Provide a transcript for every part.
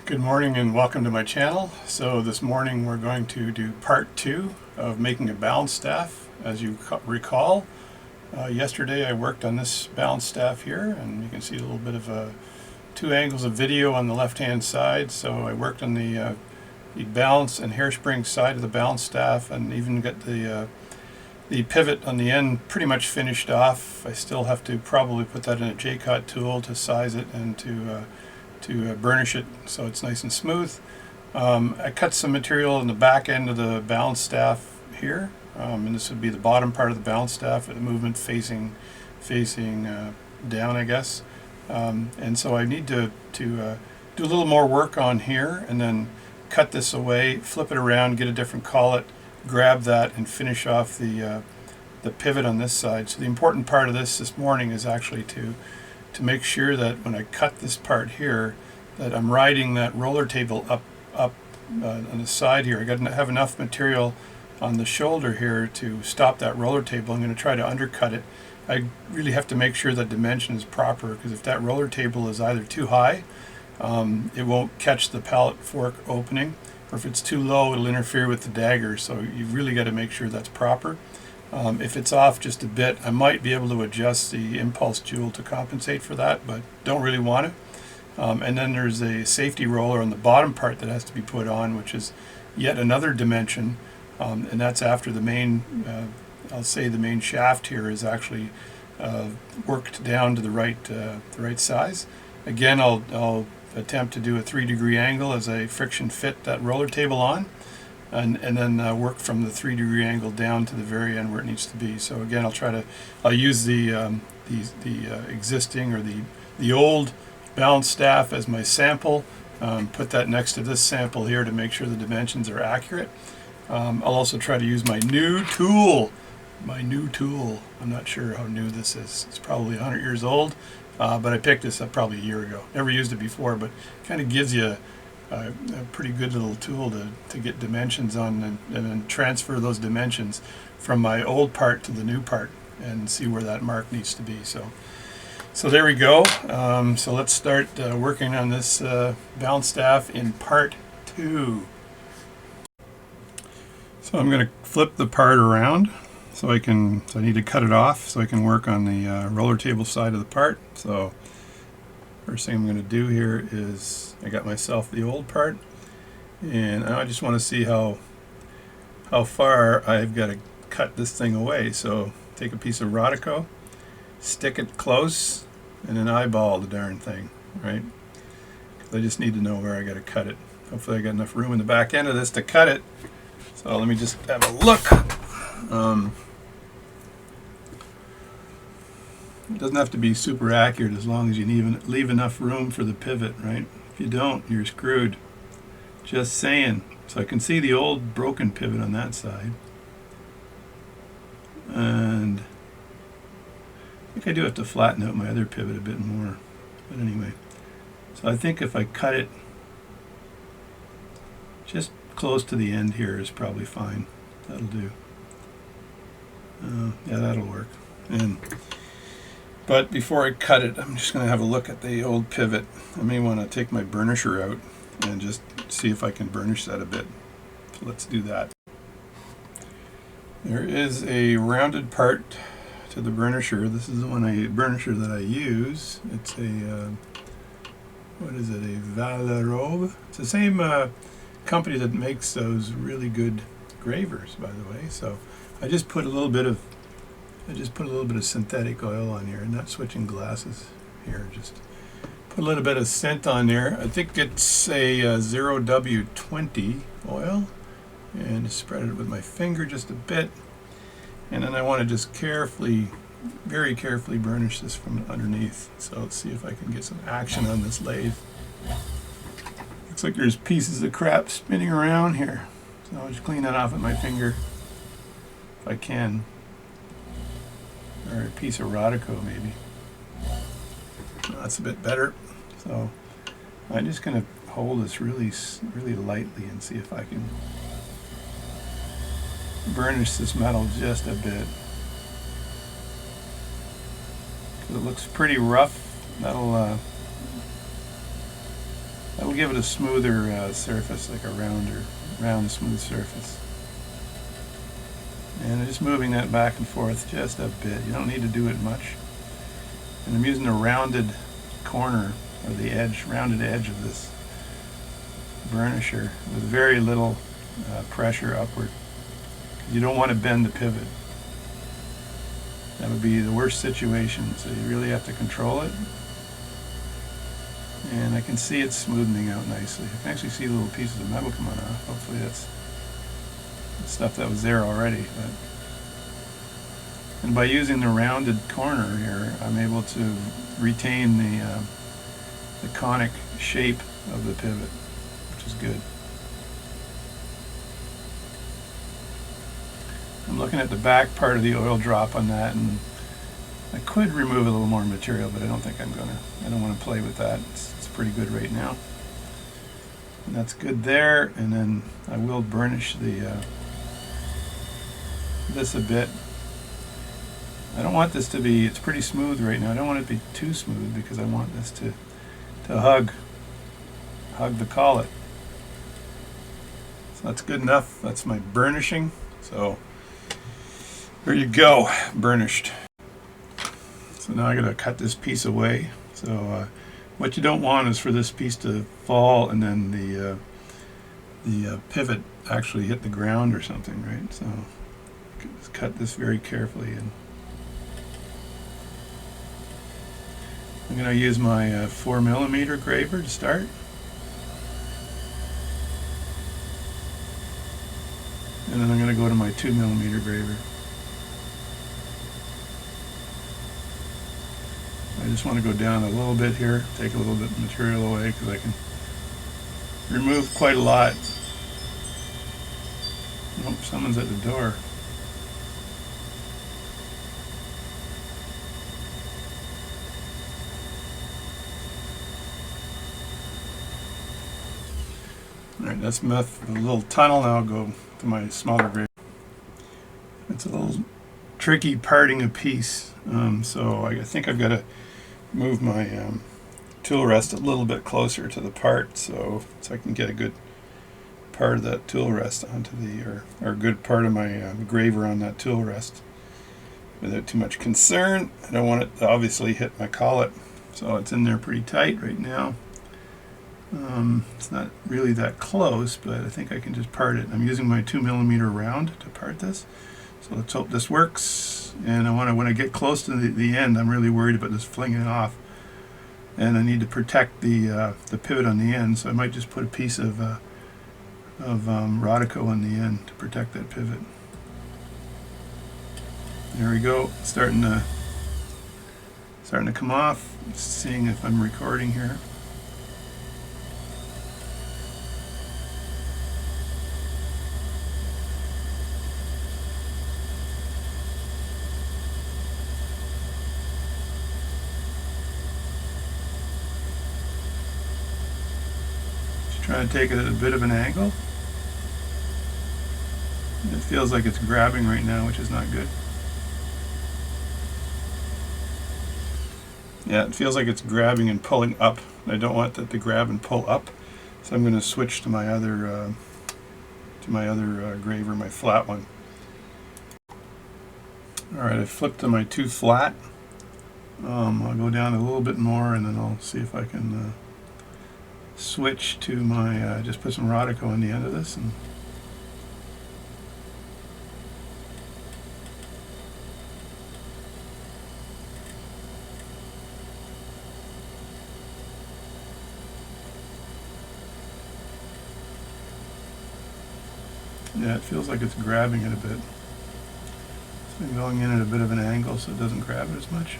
Good morning and welcome to my channel. So this morning we're going to do part 2 of making a balance staff. As you recall, yesterday I worked on this balance staff here, and you can see a little bit of two angles of video on the left hand side. So I worked on the balance and hairspring side of the balance staff, and even got the pivot on the end pretty much finished off. I still have to probably put that in a J-cut tool to size it and to burnish it so it's nice and smooth. I cut some material in the back end of the balance staff here, and this would be the bottom part of the balance staff with the movement facing down, I guess. And so I need to do a little more work on here, and then cut this away, flip it around, get a different collet, grab that, and finish off the pivot on this side. So the important part of this morning is actually to make sure that when I cut this part here, that I'm riding that roller table up on the side here. I got to have enough material on the shoulder here to stop that roller table. I'm going to try to undercut it. I really have to make sure that dimension is proper, because if that roller table is either too high, it won't catch the pallet fork opening, or if it's too low, it'll interfere with the dagger. So you've really got to make sure that's proper. If it's off just a bit, I might be able to adjust the impulse jewel to compensate for that, but don't really want to. And then there's a safety roller on the bottom part that has to be put on, which is yet another dimension, and that's after the main, I'll say the main shaft here is actually worked down to the right size. Again, I'll attempt to do a 3-degree angle as I friction fit that roller table on. And then work from the 3-degree angle down to the very end where it needs to be. So again, I'll use the existing, or the old balance staff as my sample. Put that next to this sample here to make sure the dimensions are accurate. I'll also try to use my new tool. I'm not sure how new this is. It's probably 100 years old, but I picked this up probably a year ago. Never used it before, but kind of gives you a pretty good little tool to get dimensions on, and then transfer those dimensions from my old part to the new part and see where that mark needs to be. So there we go. So let's start working on this balance staff in part 2. So I'm going to flip the part around so I need to cut it off so I can work on the roller table side of the part. So first thing I'm going to do here is, I got myself the old part, and I just want to see how far I've got to cut this thing away. So take a piece of Rodico, stick it close, and then eyeball the darn thing, right? 'Cause I just need to know where I got to cut it. Hopefully I got enough room in the back end of this to cut it. So let me just have a look. It doesn't have to be super accurate as long as you leave enough room for the pivot, right? If you don't, you're screwed. Just saying. So I can see the old broken pivot on that side. And I think I do have to flatten out my other pivot a bit more. But anyway, so I think if I cut it just close to the end here is probably fine. That'll do. Yeah, that'll work. But before I cut it, I'm just going to have a look at the old pivot. I may want to take my burnisher out and just see if I can burnish that a bit. So let's do that. There is a rounded part to the burnisher. This is the burnisher that I use. It's a, what is it, a Vallerobe? It's the same company that makes those really good gravers, by the way. So I just put a little bit of synthetic oil on here, and not switching glasses here. Just put a little bit of scent on there. I think it's a 0W20 oil, and just spread it with my finger just a bit. And then I want to just very carefully burnish this from underneath. So let's see if I can get some action on this lathe. Looks like there's pieces of crap spinning around here. So I'll just clean that off with my finger if I can. Or a piece of Rodico maybe. That's a bit better. So I'm just going to hold this really lightly and see if I can burnish this metal just a bit. It looks pretty rough. That'll That'll give it a smoother surface, like a round smooth surface. And just moving that back and forth just a bit. You don't need to do it much. And I'm using a rounded corner, or the edge, rounded edge of this burnisher with very little pressure upward. You don't want to bend the pivot. That would be the worst situation, so you really have to control it. And I can see it smoothing out nicely. I can actually see little pieces of metal coming off. Hopefully that's stuff that was there already. And by using the rounded corner here, I'm able to retain the conic shape of the pivot, which is good. I'm looking at the back part of the oil drop on that, and I could remove a little more material, but I don't think I'm gonna. I don't want to play with that. It's pretty good right now. And that's good there, and then I will burnish this a bit. I don't want this to be, it's pretty smooth right now. I don't want it to be too smooth because I want this to hug the collet. So that's good enough. That's my burnishing. So there you go, burnished. So now I gotta cut this piece away. So what you don't want is for this piece to fall and then the pivot actually hit the ground or something, right? So just cut this very carefully. And I'm gonna use my 4mm graver to start. And then I'm gonna go to my 2mm graver. I just want to go down a little bit here, take a little bit of material away because I can remove quite a lot. Oh, someone's at the door. Alright, that's enough. A little tunnel. Now I'll go to my smaller graver. It's a little tricky parting a piece, so I think I've got to move my tool rest a little bit closer to the part so I can get a good part of that tool rest onto or a good part of my graver on that tool rest without too much concern. I don't want it to obviously hit my collet, so it's in there pretty tight right now. It's not really that close, but I think I can just part it. I'm using my 2mm round to part this, so let's hope this works. And when I get close to the end, I'm really worried about this flinging off, and I need to protect the pivot on the end, so I might just put a piece of Rodico on the end to protect that pivot. There we go, starting to come off. Seeing if I'm recording here. Trying to take it at a bit of an angle. It feels like it's grabbing right now, which is not good. Yeah, it feels like it's grabbing and pulling up. I don't want that to grab and pull up, so I'm going to switch to my other graver, my flat one. All right, I flipped to my 2 flat. I'll go down a little bit more, and then I'll see if I can switch to my, just put some Rodico on the end of this. And yeah, it feels like it's grabbing it a bit. It's been going in at a bit of an angle so it doesn't grab it as much.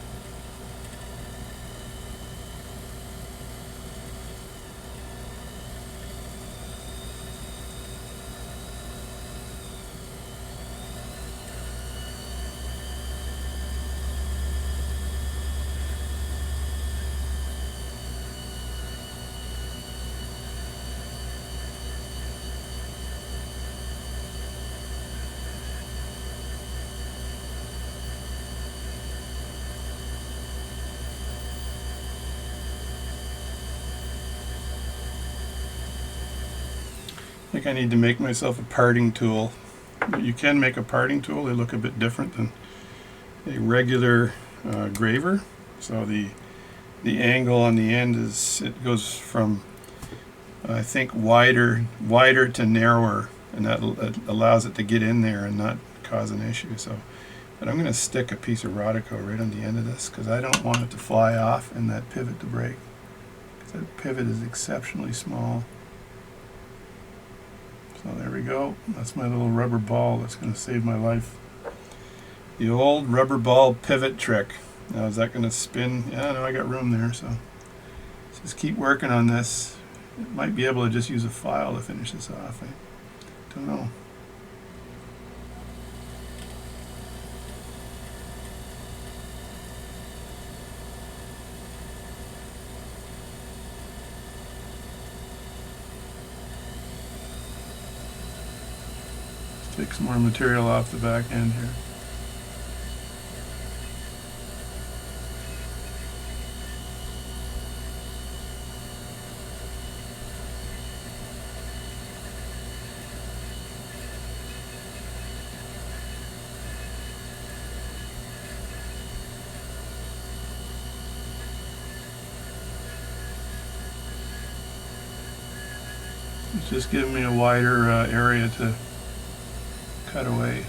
I think I need to make myself a parting tool. You can make a parting tool. They look a bit different than a regular graver. So the angle on the end it goes from, I think, wider to narrower, and that allows it to get in there and not cause an issue. So, but I'm going to stick a piece of Rodico right on the end of this because I don't want it to fly off and that pivot to break. Because that pivot is exceptionally small. So there we go. That's my little rubber ball that's going to save my life. The old rubber ball pivot trick. Now is that going to spin? Yeah, no, I got room there. So let's just keep working on this. Might be able to just use a file to finish this off. I don't know. Take some more material off the back end here. It's just giving me a wider area to cut away.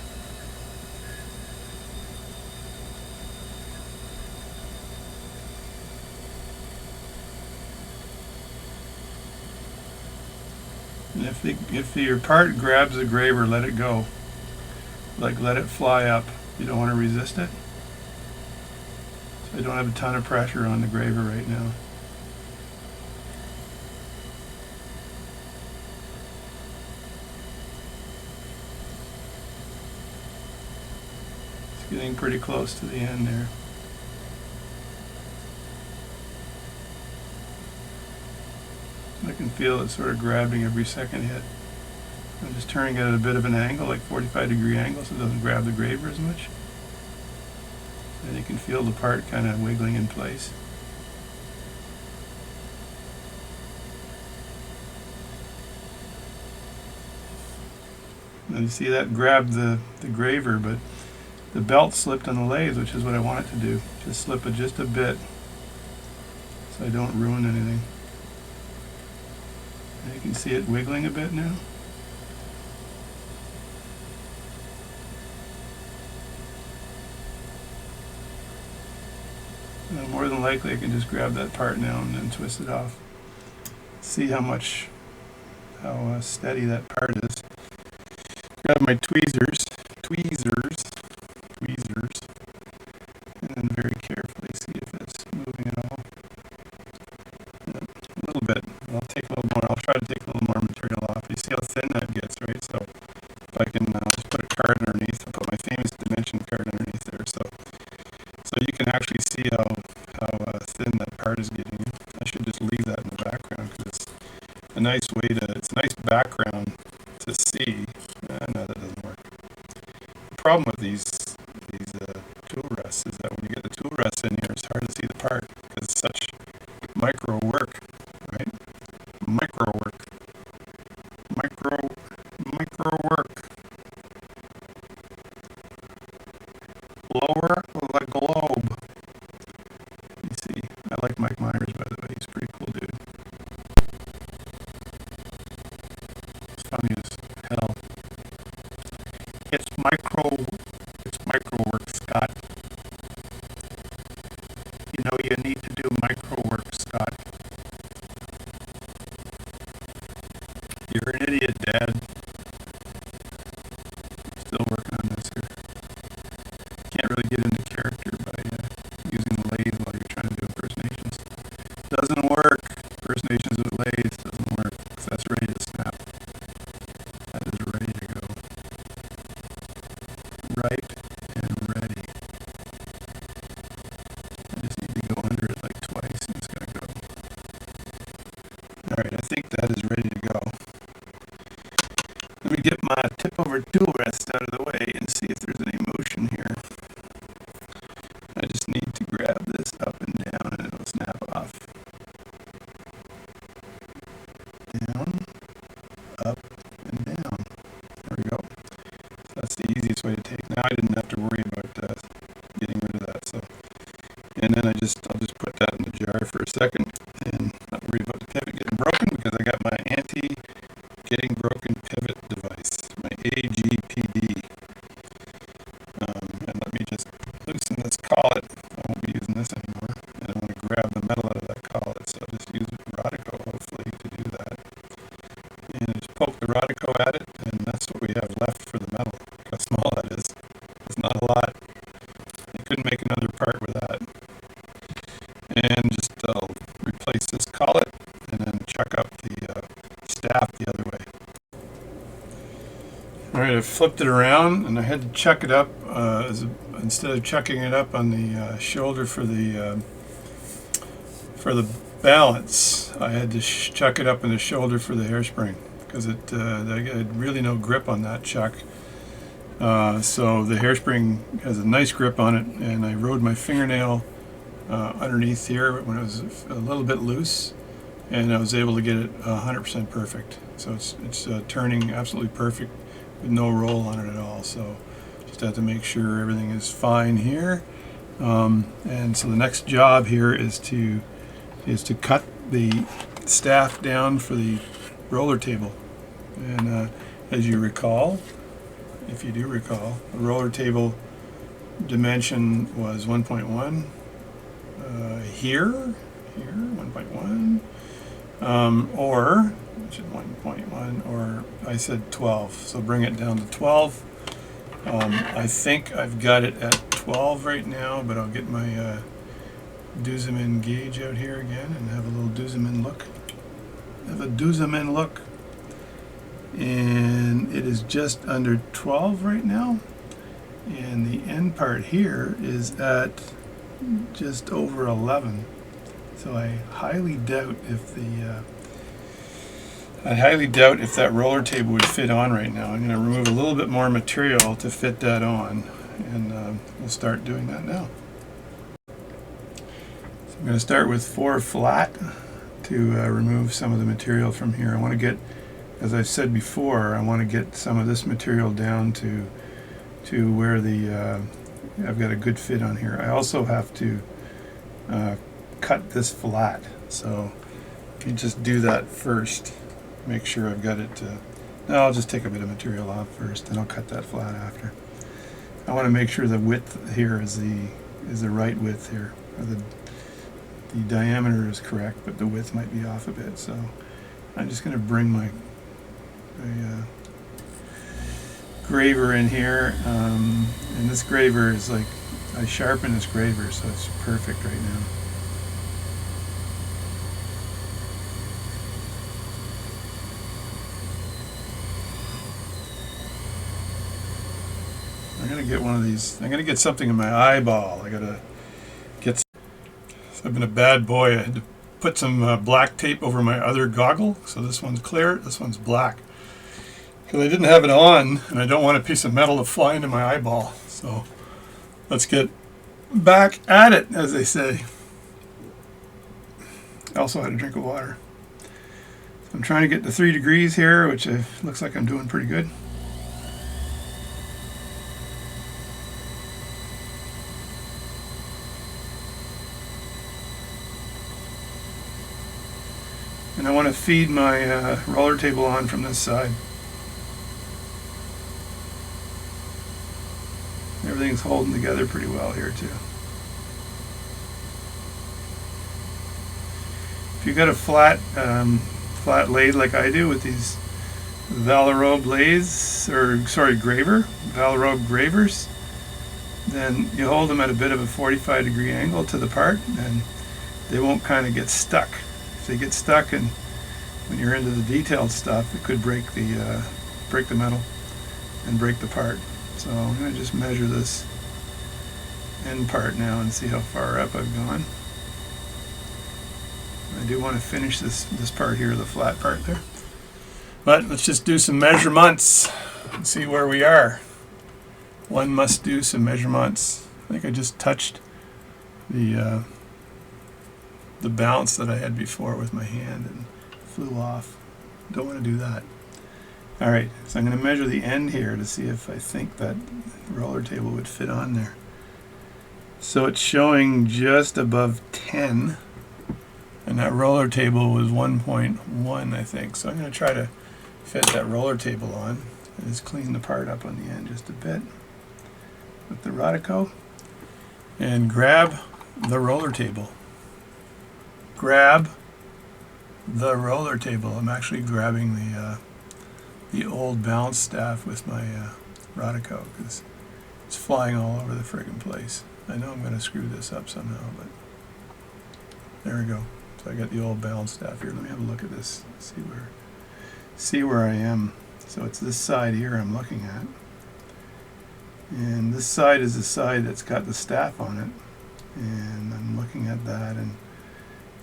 And if your part grabs the graver, let it go. Like let it fly up. You don't want to resist it. So I don't have a ton of pressure on the graver right now. It's getting pretty close to the end there. I can feel it sort of grabbing every second hit. I'm just turning it at a bit of an angle, like 45-degree angle, so it doesn't grab the graver as much. And you can feel the part kind of wiggling in place. And you see that grabbed the graver, but the belt slipped on the lathe, which is what I want it to do. Just slip it just a bit so I don't ruin anything. And you can see it wiggling a bit now. More than likely I can just grab that part now and then twist it off. See how steady that part is. Grab my tweezers, and then very carefully see if it's moving at all. A little bit. I'll try to take a little more material off. You see how thin that gets, right? So if I can just put a card underneath, I'll put my famous dimension card underneath there, so you can actually see how thin that part is getting. I should just leave that in the background because it's a nice background to see. No, that doesn't work. The problem with these tool rests is that when you get the tool rests in here, it's hard to see the part because it's such micro work, right? Micro work. Lower the globe. You see, I like Mike Myers, by the way. He's a pretty cool dude. It's funny as hell. It's micro work, Scott. You know you need to do micro work, Scott. You're an idiot, Dad. Still working on this here. Can't really get into character by using the lathe while you're trying to do impersonations. Doesn't work. Impersonations with lathes doesn't work because that's ready to snap. That is ready to go. Right and ready. I just need to go under it like twice and it's going to go. Alright, I think that is ready to go. Let me get my tip over tool rest out of the way and see if there's any motion here. I just need to grab this up and down and it'll snap off. Down, up, Rodico at it, and that's what we have left for the metal. Look how small that is. It's not a lot. I couldn't make another part with that. And just replace this collet and then chuck up the staff the other way. Alright, I flipped it around and I had to chuck it up instead of chucking it up on the shoulder for the balance. I had to chuck it up in the shoulder for the hairspring because I had really no grip on that chuck. So the hairspring has a nice grip on it, and I rode my fingernail underneath here when it was a little bit loose, and I was able to get it 100% perfect. So it's turning absolutely perfect with no roll on it at all. So just have to make sure everything is fine here. And so the next job here is to cut the staff down for the roller table. And as you recall, if you do recall, the roller table dimension was 1.1. Here 1.1, or which is 1.1, or I said 12. So bring it down to 12. I think I've got it at 12 right now, but I'll get my Duzamin gauge out here again and have a little Duzamin look. And it is just under 12 right now, and the end part here is at just over 11. So I highly doubt if that roller table would fit on right now. I'm going to remove a little bit more material to fit that on, and we'll start doing that now. So I'm going to start with 4 flat to remove some of the material from here. I want to get, as I've said before, I want to get some of this material down to where I've got a good fit on here. I also have to cut this flat, so if you just do that first, make sure I've got it. No, I'll just take a bit of material off first, and I'll cut that flat after. I want to make sure the width here is the right width here. The diameter is correct, but the width might be off a bit. So I'm just going to bring my graver in here, and this graver is like, I sharpen this graver, so it's perfect right now. I'm gonna get one of these. I'm gonna get something in my eyeball. I gotta get. So I've been a bad boy. I had to put some black tape over my other goggle, so this one's clear, this one's black. Because I didn't have it on, and I don't want a piece of metal to fly into my eyeball. So let's get back at it, as they say. I also had a drink of water. So I'm trying to get to 3 degrees here, which looks like I'm doing pretty good. And I want to feed my roller table on from this side. Everything's holding together pretty well here too. If you've got a flat lathe like I do with these Vallerobe lathes, Vallerobe gravers, then you hold them at a bit of a 45-degree angle to the part, and they won't kind of get stuck. If they get stuck, and when you're into the detailed stuff, it could break the metal and break the part. So I'm going to just measure this end part now and see how far up I've gone. I do want to finish this part here, the flat part there. But let's just do some measurements and see where we are. One must do some measurements. I think I just touched the bounce that I had before with my hand and flew off. Don't want to do that. Alright, so I'm going to measure the end here to see if I think that roller table would fit on there. So it's showing just above 10, and that roller table was 1.1, I think. So I'm going to try to fit that roller table on and just clean the part up on the end just a bit with the Rodico and grab the roller table. Grab the roller table. I'm actually grabbing the old balance staff with my Rodico, because it's flying all over the friggin' place. I know I'm going to screw this up somehow, but there we go. So I got the old balance staff here. Let me have a look at this, see where I am. So it's this side here I'm looking at. And this side is the side that's got the staff on it. And I'm looking at that, and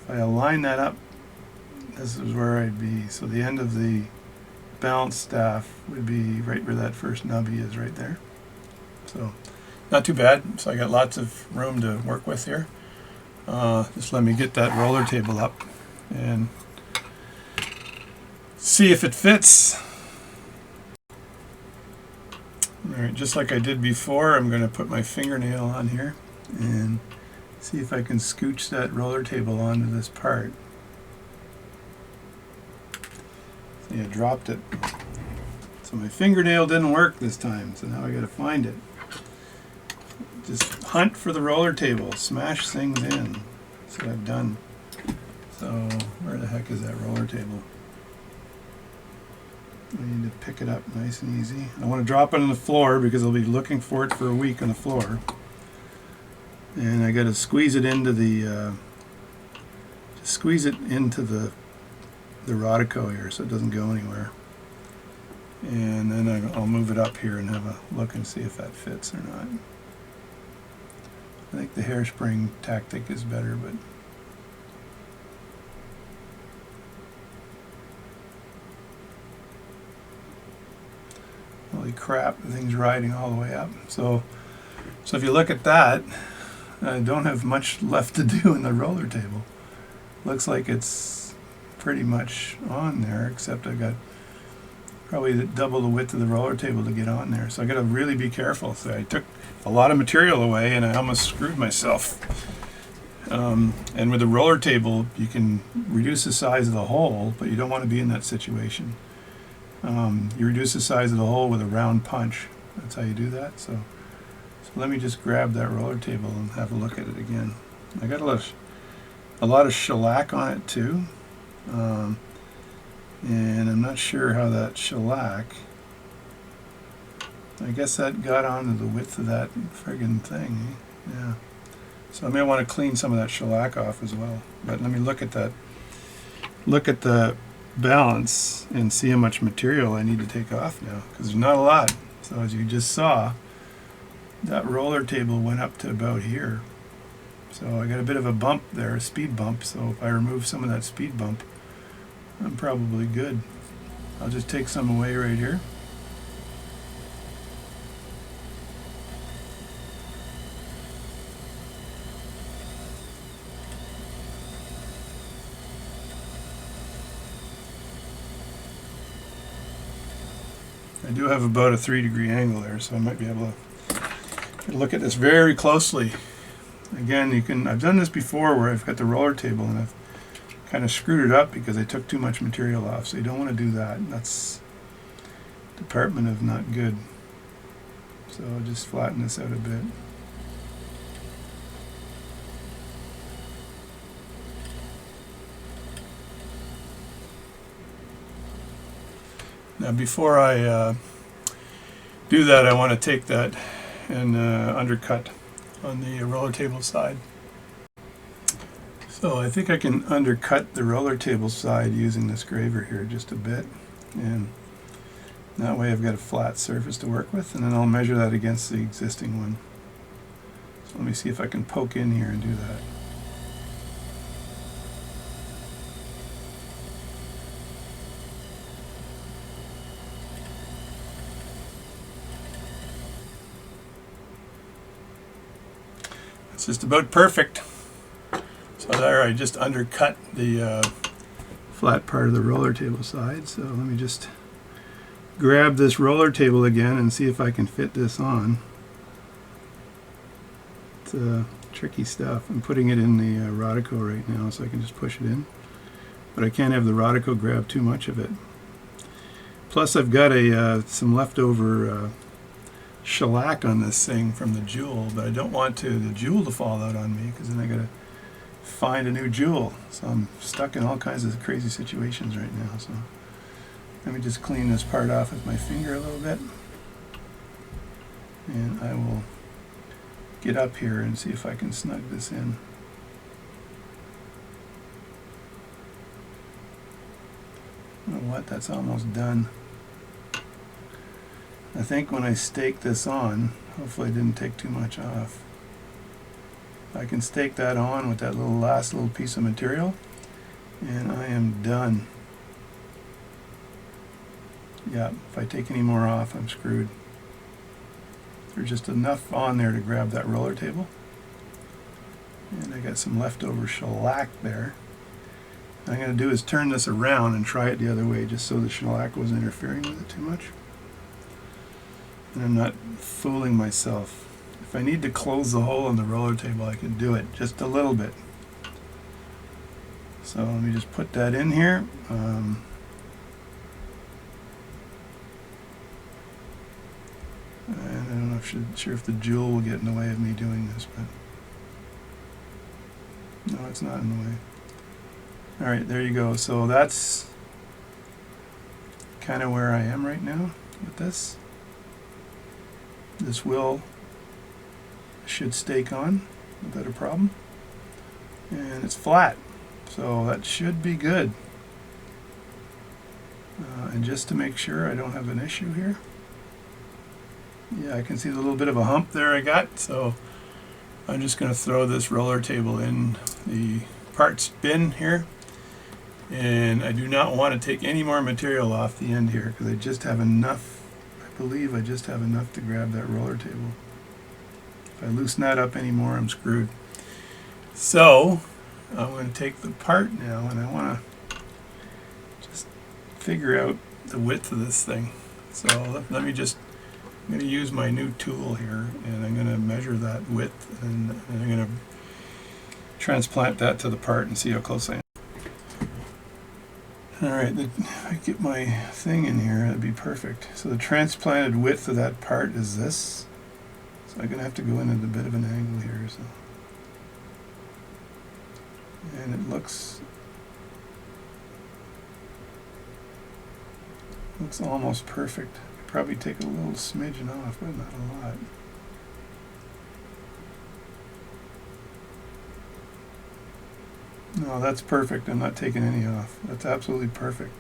if I align that up, this is where I'd be. So the end of the balance staff would be right where that first nubby is, right there. So not too bad. So I got lots of room to work with here. Just let me get that roller table up and see if it fits. Alright, just like I did before, I'm going to put my fingernail on here and see if I can scooch that roller table onto this part. See, I dropped it. So my fingernail didn't work this time, so now I got to find it. Just hunt for the roller table, smash things in. That's what I've done. So where the heck is that roller table? I need to pick it up nice and easy. I want to drop it on the floor because I'll be looking for it for a week on the floor. And I got to squeeze it into the Rodico here so it doesn't go anywhere. And then I'll move it up here and have a look and see if that fits or not. I think the hairspring tactic is better, but holy crap, the thing's riding all the way up. So if you look at that, I don't have much left to do in the roller table. Looks like it's pretty much on there, except I got probably double the width of the roller table to get on there. So I got to really be careful. So I took a lot of material away and I almost screwed myself. And with the roller table, you can reduce the size of the hole, but you don't want to be in that situation. You reduce the size of the hole with a round punch. That's how you do that. So let me just grab that roller table and have a look at it again. I got a lot of shellac on it too. And I'm not sure how that shellac, I guess that got onto the width of that friggin' thing. Yeah. So I may want to clean some of that shellac off as well. But let me look at that. Look at the balance and see how much material I need to take off now, because there's not a lot. So as you just saw, that roller table went up to about here. So I got a bit of a bump there, a speed bump. So if I remove some of that speed bump, I'm probably good. I'll just take some away right here. I do have about a 3-degree angle there, so I might be able to look at this very closely. Again, I've done this before where I've got the roller table and I've kind of screwed it up because I took too much material off, so you don't want to do that. That's department of not good. So I'll just flatten this out a bit. Now before I do that, I want to take that and undercut on the roller table side. So I think I can undercut the roller table side using this graver here just a bit, and that way I've got a flat surface to work with, and then I'll measure that against the existing one. So let me see if I can poke in here and do that. It's just about perfect. So there, I just undercut the flat part of the roller table side. So let me just grab this roller table again and see if I can fit this on. It's tricky stuff. I'm putting it in the Rodico right now, so I can just push it in. But I can't have the Rodico grab too much of it. Plus I've got some leftover shellac on this thing from the jewel, but I don't want the jewel to fall out on me, because then I gotta find a new jewel. So I'm stuck in all kinds of crazy situations right now. So Let me just clean this part off with my finger a little bit. And I will get up here and see if I can snug this in. You know what? That's almost done. I think when I stake this on, hopefully I didn't take too much off. I can stake that on with that last little piece of material, and I am done. Yeah, if I take any more off, I'm screwed. There's just enough on there to grab that roller table. And I got some leftover shellac there. What I'm going to do is turn this around and try it the other way, just so the shellac wasn't interfering with it too much. And I'm not fooling myself. If I need to close the hole in the roller table, I can do it just a little bit. So let me just put that in here. And I don't know sure if the jewel will get in the way of me doing this, but no, it's not in the way. All right, there you go. So that's kind of where I am right now with this. This should stake on without a problem, and it's flat, so that should be good. And just to make sure I don't have an issue here, yeah, I can see the little bit of a hump there I got, so I'm just going to throw this roller table in the parts bin here, and I do not want to take any more material off the end here because I just have enough. I believe I just have enough to grab that roller table. If I loosen that up anymore, I'm screwed. So I'm going to take the part now, and I want to just figure out the width of this thing. So let me just, I'm going to use my new tool here, and I'm going to measure that width, and I'm going to transplant that to the part and see how close I am. Alright, if I get my thing in here, that'd be perfect. So the transplanted width of that part is this. So I'm going to have to go in at a bit of an angle here. So. And it looks almost perfect. Probably take a little smidgen off, but not a lot. No, that's perfect. I'm not taking any off. That's absolutely perfect.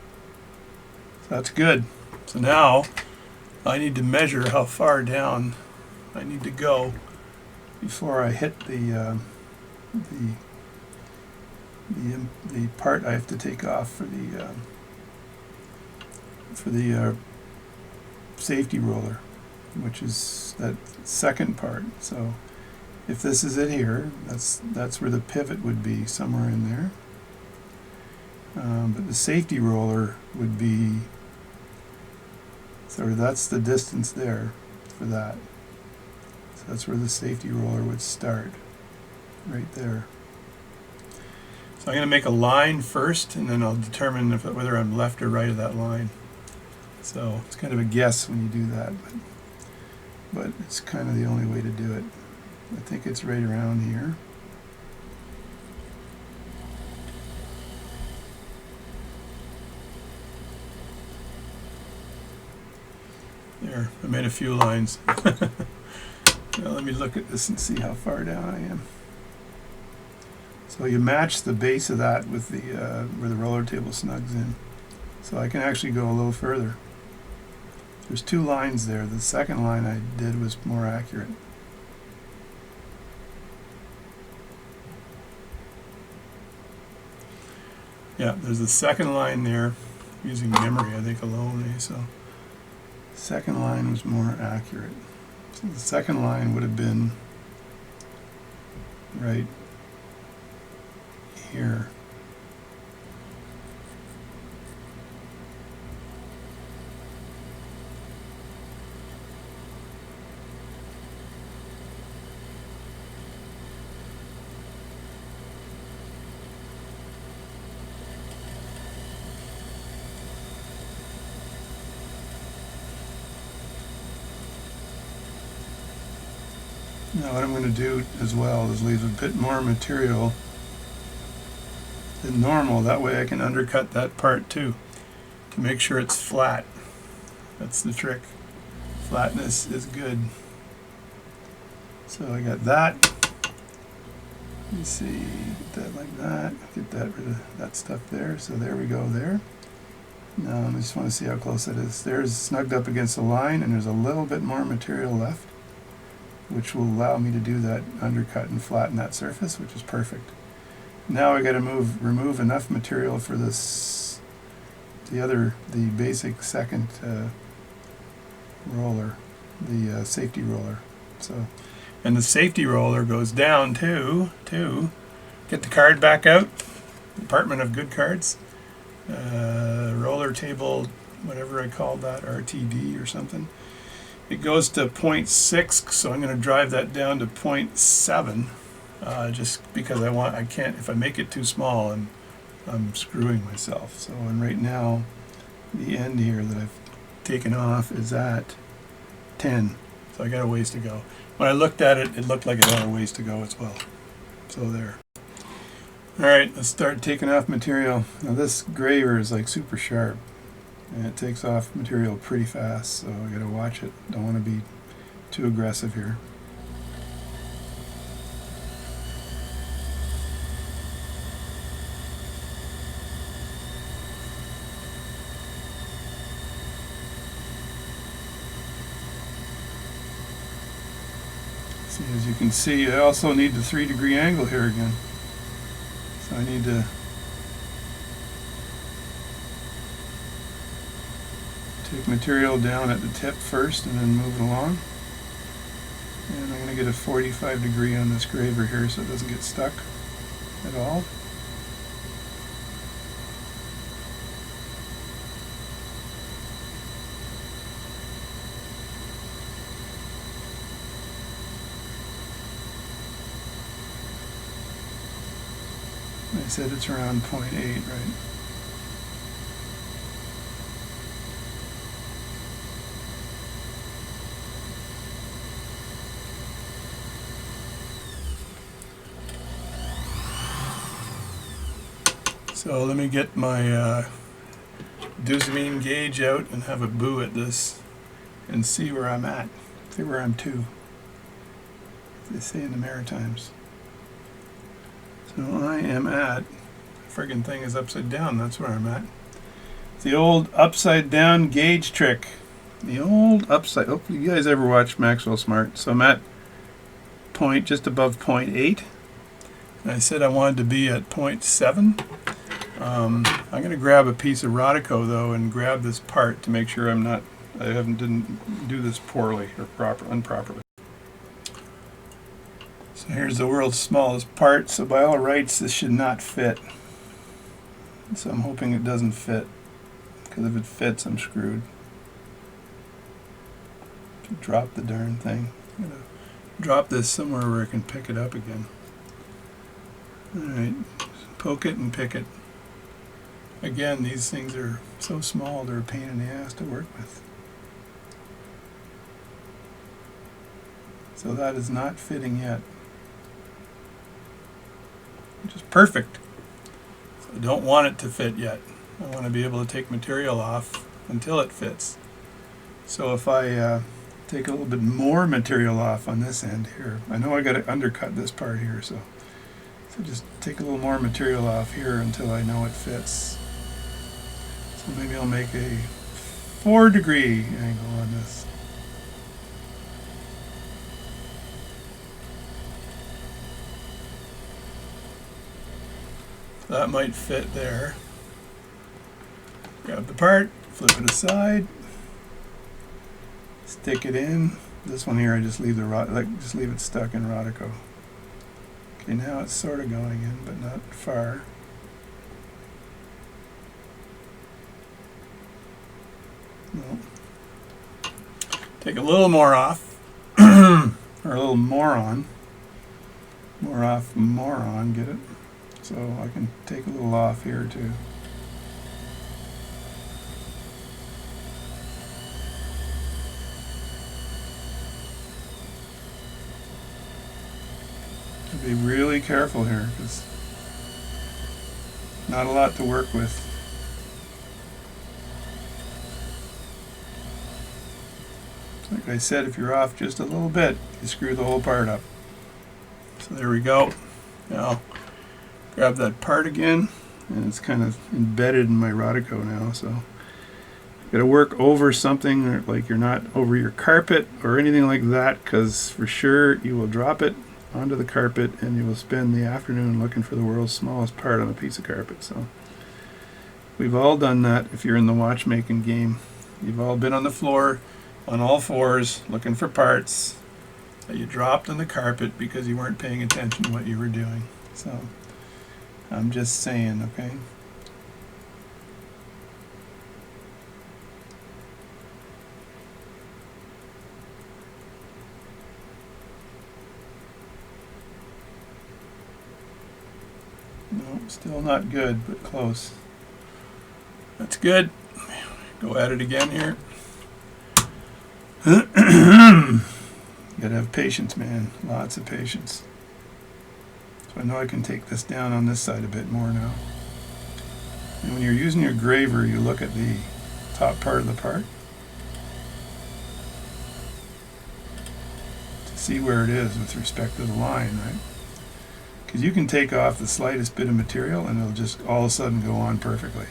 So that's good. So now I need to measure how far down I need to go before I hit the part I have to take off for the safety roller, which is that second part. So if this is it here, that's where the pivot would be, somewhere in there. But the safety roller would be, so that's the distance there for that. So that's where the safety roller would start, right there. So I'm going to make a line first, and then I'll determine whether I'm left or right of that line. So it's kind of a guess when you do that, but it's kind of the only way to do it. I think it's right around here. There, I made a few lines. Now let me look at this and see how far down I am. So you match the base of that with the where the roller table snugs in. So I can actually go a little further. There's two lines there. The second line I did was more accurate. Yeah, there's the second line there, using memory, I think, alone. So second line was more accurate. So the second line would have been right here. Now what I'm going to do as well is leave a bit more material than normal. That way I can undercut that part too, to make sure it's flat. That's the trick. Flatness is good. So I got that. Let me see, get that like that. Get that rid of that stuff there. So there we go there. Now I just want to see how close it is. There's snugged up against the line, and there's a little bit more material left, which will allow me to do that undercut and flatten that surface, which is perfect. Now I got to remove enough material for this, the basic second roller, the safety roller. So, and the safety roller goes down to get the card back out, Department of Good Cards, roller table, whatever I called that, RTD or something. It goes to 0.6, so I'm going to drive that down to 0.7, just because I can't, if I make it too small, I'm screwing myself. So, and right now, the end here that I've taken off is at 10, so I got a ways to go. When I looked at it, it looked like it had a ways to go as well. So there. Alright, let's start taking off material. Now this graver is like super sharp, and it takes off material pretty fast, so I gotta watch it. Don't want to be too aggressive here. See, as you can see, I also need the 3-degree angle here again. So I need to take material down at the tip first and then move it along. And I'm going to get a 45-degree on this graver here so it doesn't get stuck at all. I said it's around 0.8, right? So let me get my Dusmin gauge out and have a boo at this and see where I'm at. See where I'm to, as they say in the Maritimes. So I am at, the friggin' thing is upside down, that's where I'm at. The old upside down gauge trick. The old upside, hopefully you guys ever watched Maxwell Smart. So I'm at just above 0.8. And I said I wanted to be at 0.7. I'm going to grab a piece of Rodico though and grab this part to make sure I didn't do this poorly or improperly. So here's the world's smallest part, so by all rights this should not fit. So I'm hoping it doesn't fit, because if it fits I'm screwed. To drop the darn thing. I'm going to drop this somewhere where I can pick it up again. Alright, poke it and pick it. Again, these things are so small they're a pain in the ass to work with. So that is not fitting yet. Which is perfect. So I don't want it to fit yet. I want to be able to take material off until it fits. So if I take a little bit more material off on this end here, I know I got to undercut this part here, so just take a little more material off here until I know it fits. So maybe I'll make a 4-degree angle on this. That might fit there. Grab the part, flip it aside, stick it in. This one here, I just leave just leave it stuck in Rodico. Okay, now it's sort of going in, but not far. No. Take a little more off, or a little more on. More off, more on. Get it? So I can take a little off here too. Be really careful here because not a lot to work with. Like I said, if you're off just a little bit, you screw the whole part up. So there we go. Now grab that part again, and it's kind of embedded in my Rodico now, so you got to work over something, like you're not over your carpet or anything like that, because for sure you will drop it onto the carpet and you will spend the afternoon looking for the world's smallest part on a piece of carpet. So we've all done that. If you're in the watchmaking game, you've all been on the floor on all fours looking for parts that you dropped on the carpet because you weren't paying attention to what you were doing. So I'm just saying, okay? No, still not good, but close. That's good. Go at it again here. You gotta have patience, man. Lots of patience. So I know I can take this down on this side a bit more now. And when you're using your graver, you look at the top part of the part to see where it is with respect to the line, right? Because you can take off the slightest bit of material and it'll just all of a sudden go on perfectly.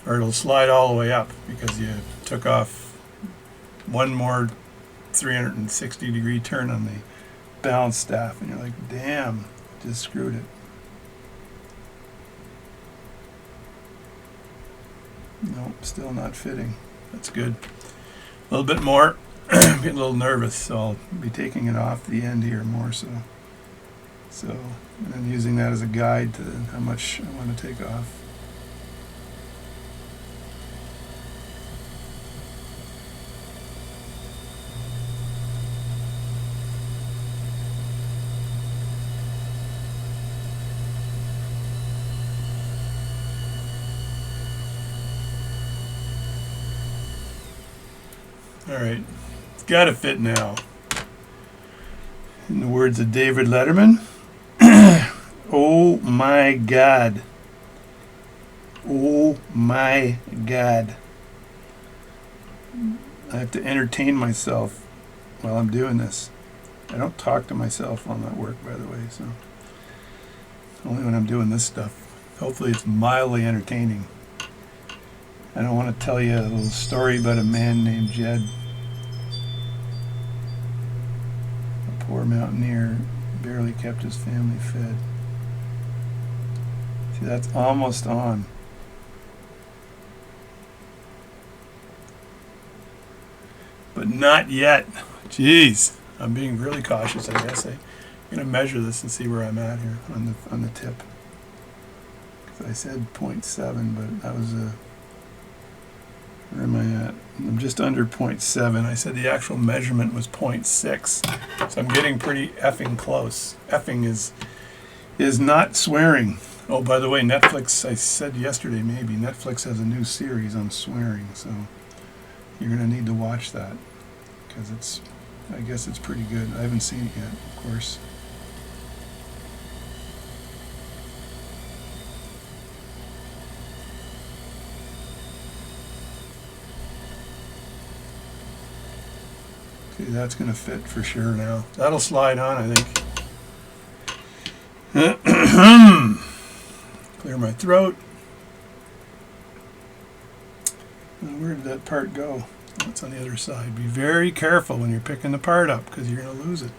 Or it'll slide all the way up because you took off one more 360-degree turn on the balance staff, and you're like, damn, just screwed it. Nope, still not fitting. That's good. A little bit more. I'm getting a little nervous, so I'll be taking it off the end here more so. And I'm using that as a guide to how much I want to take off. All right, it's got to fit now. In the words of David Letterman, oh my God. Oh my God. I have to entertain myself while I'm doing this. I don't talk to myself on that work, by the way, so only when I'm doing this stuff. Hopefully it's mildly entertaining. I don't want to tell you a little story about a man named Jed. A poor mountaineer, barely kept his family fed. See, that's almost on. But not yet. Jeez, I'm being really cautious, I guess. I'm going to measure this and see where I'm at here on the tip. Because I said 0.7, but that was a... Where am I at? I'm just under 0.7. I said the actual measurement was 0.6. So I'm getting pretty effing close. Effing is not swearing. Oh, by the way, Netflix, I said yesterday maybe, Netflix has a new series on swearing, so you're going to need to watch that. Because I guess it's pretty good. I haven't seen it yet, of course. See, that's going to fit for sure now. That'll slide on, I think. Clear my throat. Where did that part go? That's on the other side. Be very careful when you're picking the part up because you're going to lose it.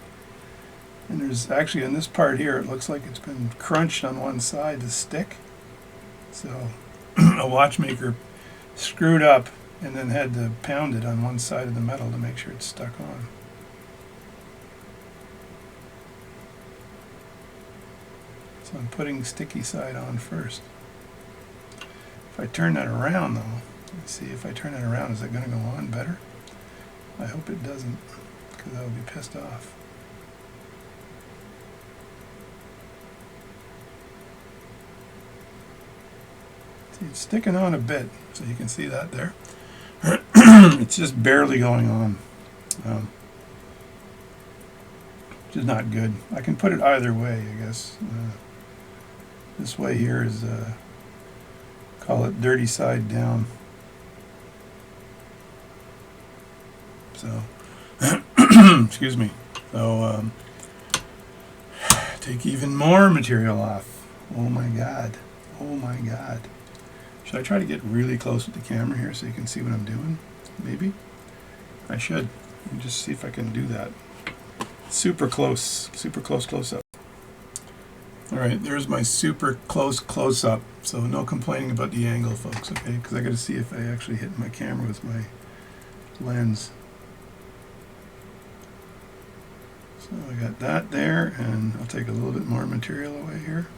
And there's actually in this part here, it looks like it's been crunched on one side to stick. So a watchmaker screwed up and then had to pound it on one side of the metal to make sure it's stuck on. So I'm putting sticky side on first. If I turn that around though, let's see, if I turn it around, is it going to go on better? I hope it doesn't, because I will be pissed off. See, it's sticking on a bit, so you can see that there. It's just barely going on, which is not good. I can put it either way, I guess. This way here is, call it dirty side down. So Excuse me. So take even more material off. Oh my god. Oh my god. Should I try to get really close with the camera here so you can see what I'm doing? Maybe? I should. Let me just see if I can do that. Super close close up. Alright, there's my super close up. So no complaining about the angle, folks, okay? Because I got to see if I actually hit my camera with my lens. So I got that there, and I'll take a little bit more material away here.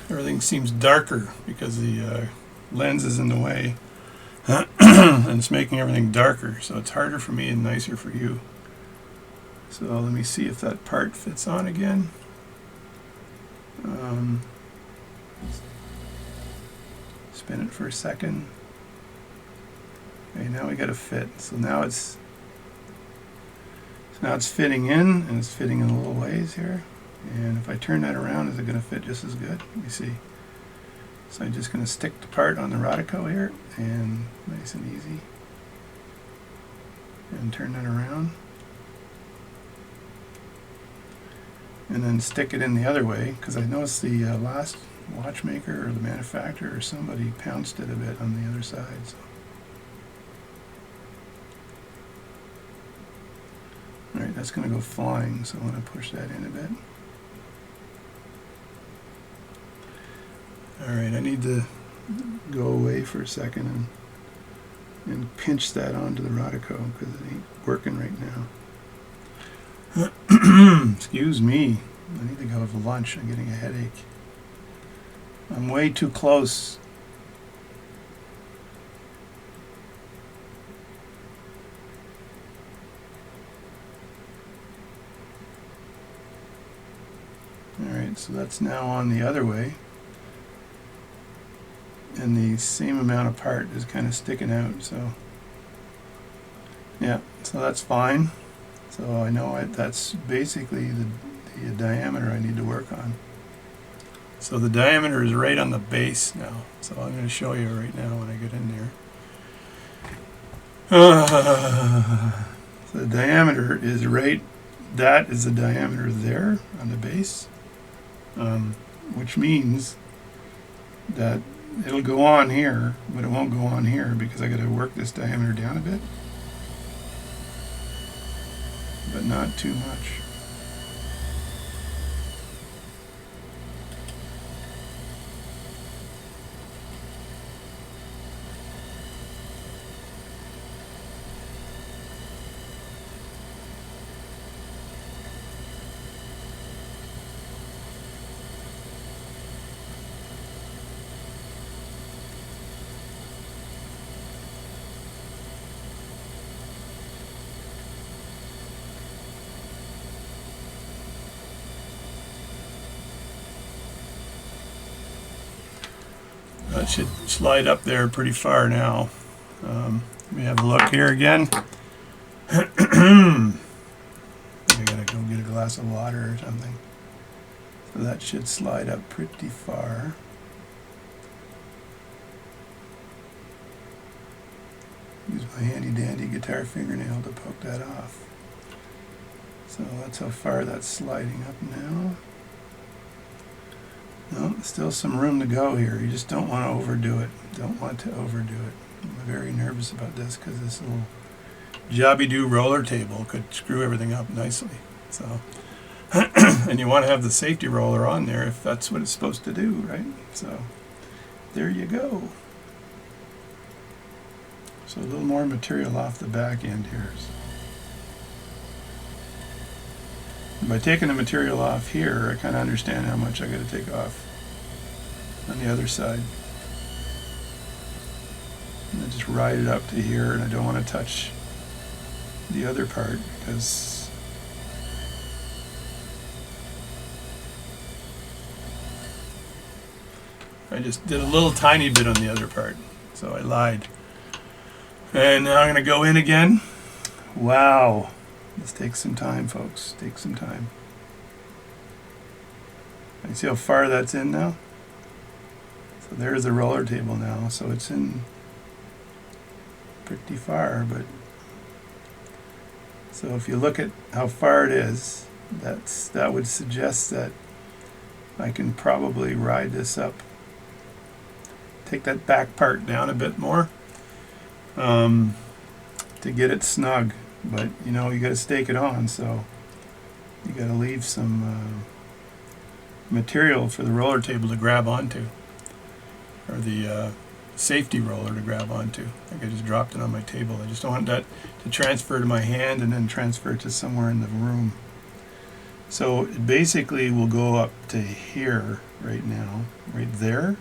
Everything seems darker because the lens is in the way and it's making everything darker, so it's harder for me and nicer for you. So let me see if that part fits on again. Spin it for a second. Okay, now we got a fit. So now it's fitting in, and it's fitting in a little ways here. And if I turn that around, is it going to fit just as good? Let me see. So I'm just going to stick the part on the Rodico here, and nice and easy. And turn that around. And then stick it in the other way, because I noticed the last watchmaker or the manufacturer or somebody pounced it a bit on the other side. So. Alright, that's going to go flying, so I'm going to push that in a bit. Alright, I need to go away for a second and pinch that onto the Rodico because it ain't working right now. Excuse me. I need to go have lunch. I'm getting a headache. I'm way too close. Alright, so that's now on the other way. And the same amount of part is kind of sticking out, so yeah, so that's fine. So I know that's basically the diameter I need to work on. So the diameter is right on the base now, so I'm going to show you right now when I get in there. So the diameter is right, that is the diameter there on the base, which means that it'll go on here, but it won't go on here because I got to work this diameter down a bit, but not too much. That should slide up there pretty far now. Let me have a look here again. I gotta go get a glass of water or something. So that should slide up pretty far. Use my handy dandy guitar fingernail to poke that off. So that's how far that's sliding up now. No, still some room to go here. You just don't want to overdo it. Don't want to overdo it. I'm very nervous about this because this little jobby-do roller table could screw everything up nicely. So, and you want to have the safety roller on there if that's what it's supposed to do, right? So, there you go. So a little more material off the back end here. By taking the material off here, I kind of understand how much I got to take off on the other side. And I just ride it up to here, and I don't want to touch the other part because I just did a little tiny bit on the other part, so I lied. And now I'm going to go in again. Wow. This takes some time, folks. Take some time. You see how far that's in now? So there's the roller table now. So it's in pretty far, but so if you look at how far it is, that would suggest that I can probably ride this up. Take that back part down a bit more to get it snug, but you know, you got to stake it on, so you got to leave some material for the roller table to grab onto, or the safety roller to grab onto. I think I just dropped it on my table. I just don't want that to transfer to my hand and then transfer to somewhere in the room. So it basically will go up to here right now, right there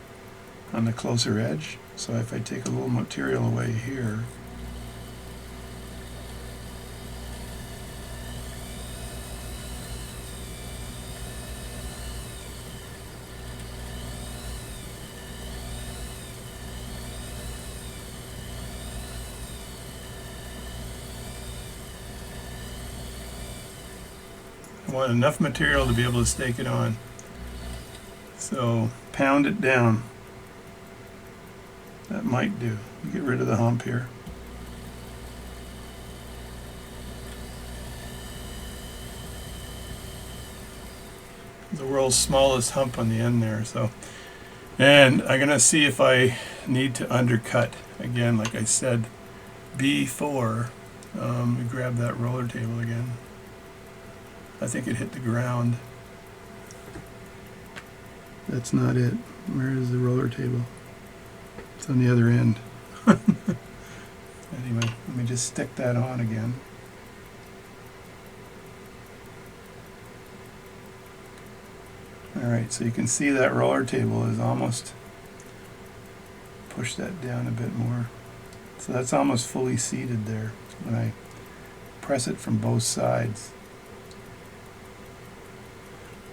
on the closer edge. So if I take a little material away here, I want enough material to be able to stake it on. So pound it down. That might do. Get rid of the hump here. The world's smallest hump on the end there. So, and I'm gonna see if I need to undercut again, like I said before. We grab that roller table again. I think it hit the ground. That's not it. Where is the roller table? It's on the other end. Anyway, let me just stick that on again. Alright, so you can see that roller table is almost, push that down a bit more. So that's almost fully seated there when I press it from both sides.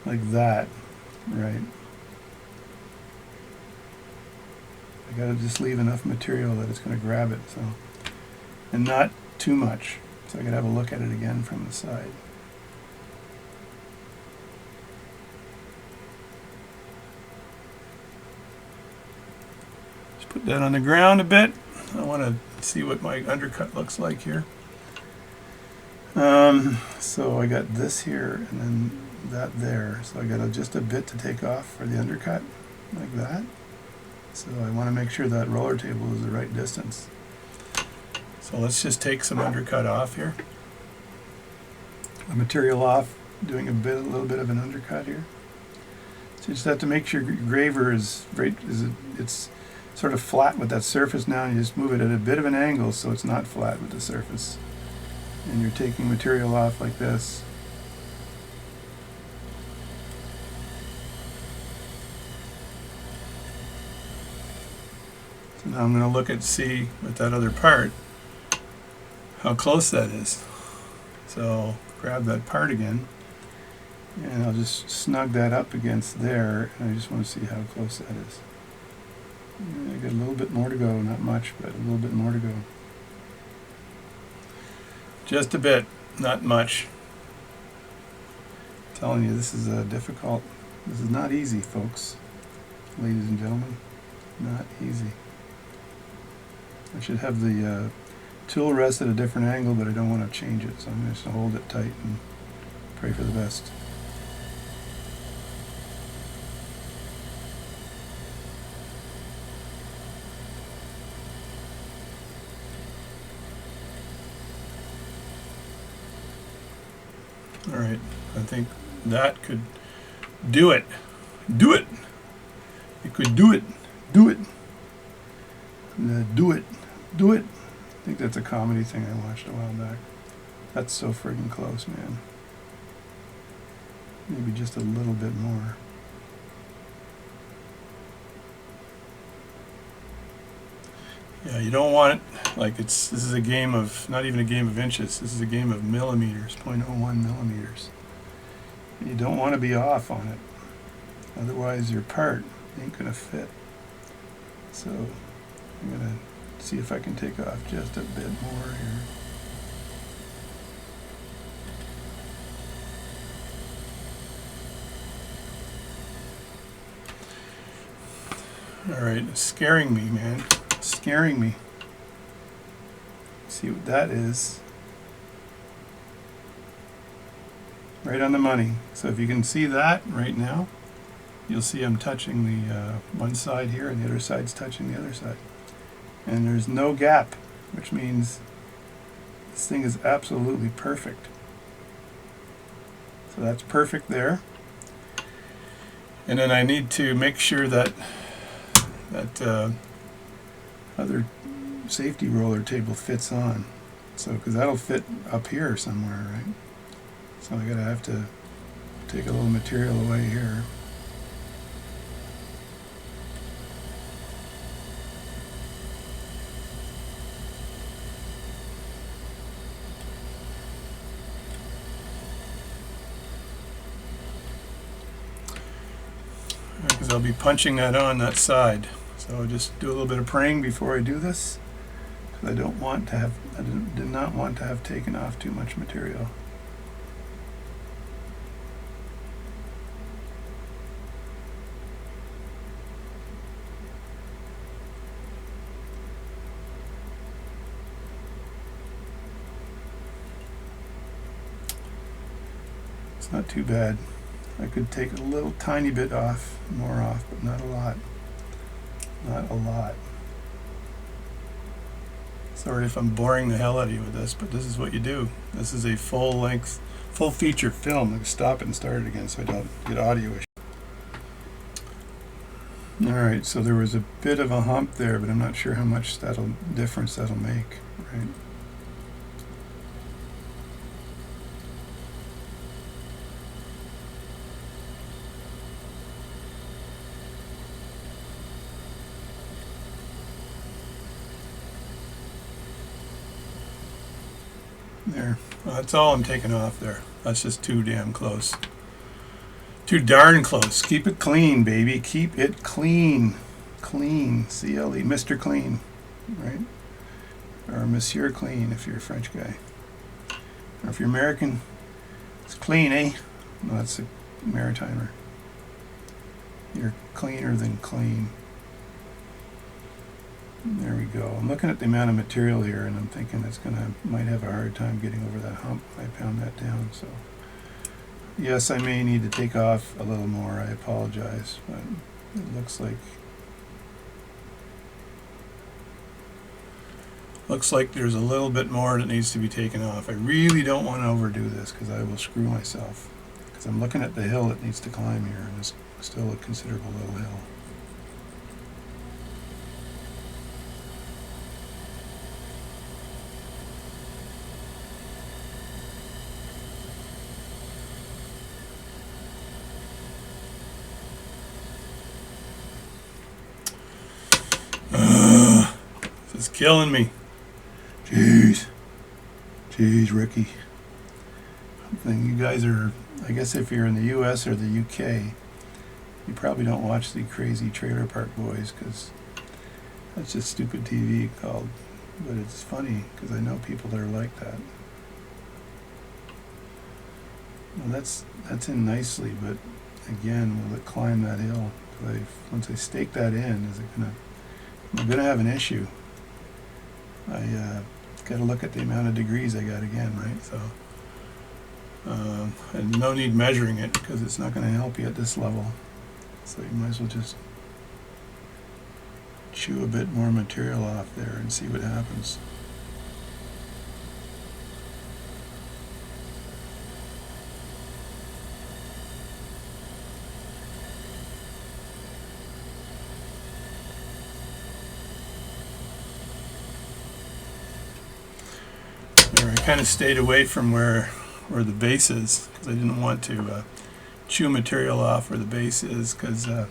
Like that, right? I gotta just leave enough material that it's gonna grab it, so, and not too much, so I could have a look at it again from the side. Just put that on the ground a bit. I want to see what my undercut looks like here. So I got this here and then that there, so I got just a bit to take off for the undercut, like that. So I want to make sure that roller table is the right distance. So let's just take some undercut off here. The material off, doing a little bit of an undercut here. So you just have to make sure your graver is right, it's sort of flat with that surface now, and you just move it at a bit of an angle so it's not flat with the surface. And you're taking material off like this. So now I'm going to look at, see with that other part how close that is. So grab that part again, and I'll just snug that up against there, and I just want to see how close that is. I got a little bit more to go, not much, but a little bit more to go. Just a bit, not much. I'm telling you, this is difficult. This is not easy, folks. Ladies and gentlemen, not easy. I should have the tool rest at a different angle, but I don't want to change it, so I'm just going to hold it tight and pray for the best. All right, I think that could do it. Do it! It could do it. Do it. Do it. Do it. I think that's a comedy thing I watched a while back. That's so friggin' close, man. Maybe just a little bit more. Yeah, you don't want it like this is a game of, not even a game of inches, this is a game of millimeters, 0.01 millimeters. And you don't want to be off on it. Otherwise your part ain't gonna fit. So I'm going to see if I can take off just a bit more here. Alright, it's scaring me, man. It's scaring me. See what that is. Right on the money. So if you can see that right now, you'll see I'm touching the one side here and the other side's touching the other side. And there's no gap, which means this thing is absolutely perfect. So that's perfect there. And then I need to make sure that other safety roller table fits on. So, because that'll fit up here somewhere, right? So I have to take a little material away here. Because I'll be punching that on that side. So I'll just do a little bit of praying before I do this. Because I did not want to have taken off too much material. It's not too bad. I could take a little tiny bit off, more off, but not a lot. Not a lot. Sorry if I'm boring the hell out of you with this, but this is what you do. This is a full-length, full-feature film. Let me stop it and start it again so I don't get audio issues. Alright, so there was a bit of a hump there, but I'm not sure how much difference that'll make, right? There. Well, that's all I'm taking off there. That's just too damn close. Too darn close. Keep it clean, baby. Keep it clean. Clean. C-L-E. Mr. Clean. Right? Or Monsieur Clean if you're a French guy. Or if you're American, it's clean, eh? No, that's a maritimer. You're cleaner than clean. There we go. I'm looking at the amount of material here and I'm thinking might have a hard time getting over that hump if I pound that down. So yes, I may need to take off a little more. I apologize, but it looks like there's a little bit more that needs to be taken off. I really don't want to overdo this because I will screw myself. Because I'm looking at the hill it needs to climb here, and it's still a considerable little hill. This is killing me. Jeez, Ricky. I think you guys are, I guess if you're in the US or the UK, you probably don't watch the crazy Trailer Park Boys because that's just stupid TV called, but it's funny because I know people that are like that. Well, that's in nicely, but again, will it climb that hill? Once I stake that in, I'm gonna have an issue. I got to look at the amount of degrees I got again, right? So, and no need measuring it because it's not going to help you at this level. So you might as well just chew a bit more material off there and see what happens. I kind of stayed away from where the base is because I didn't want to chew material off where the base is because I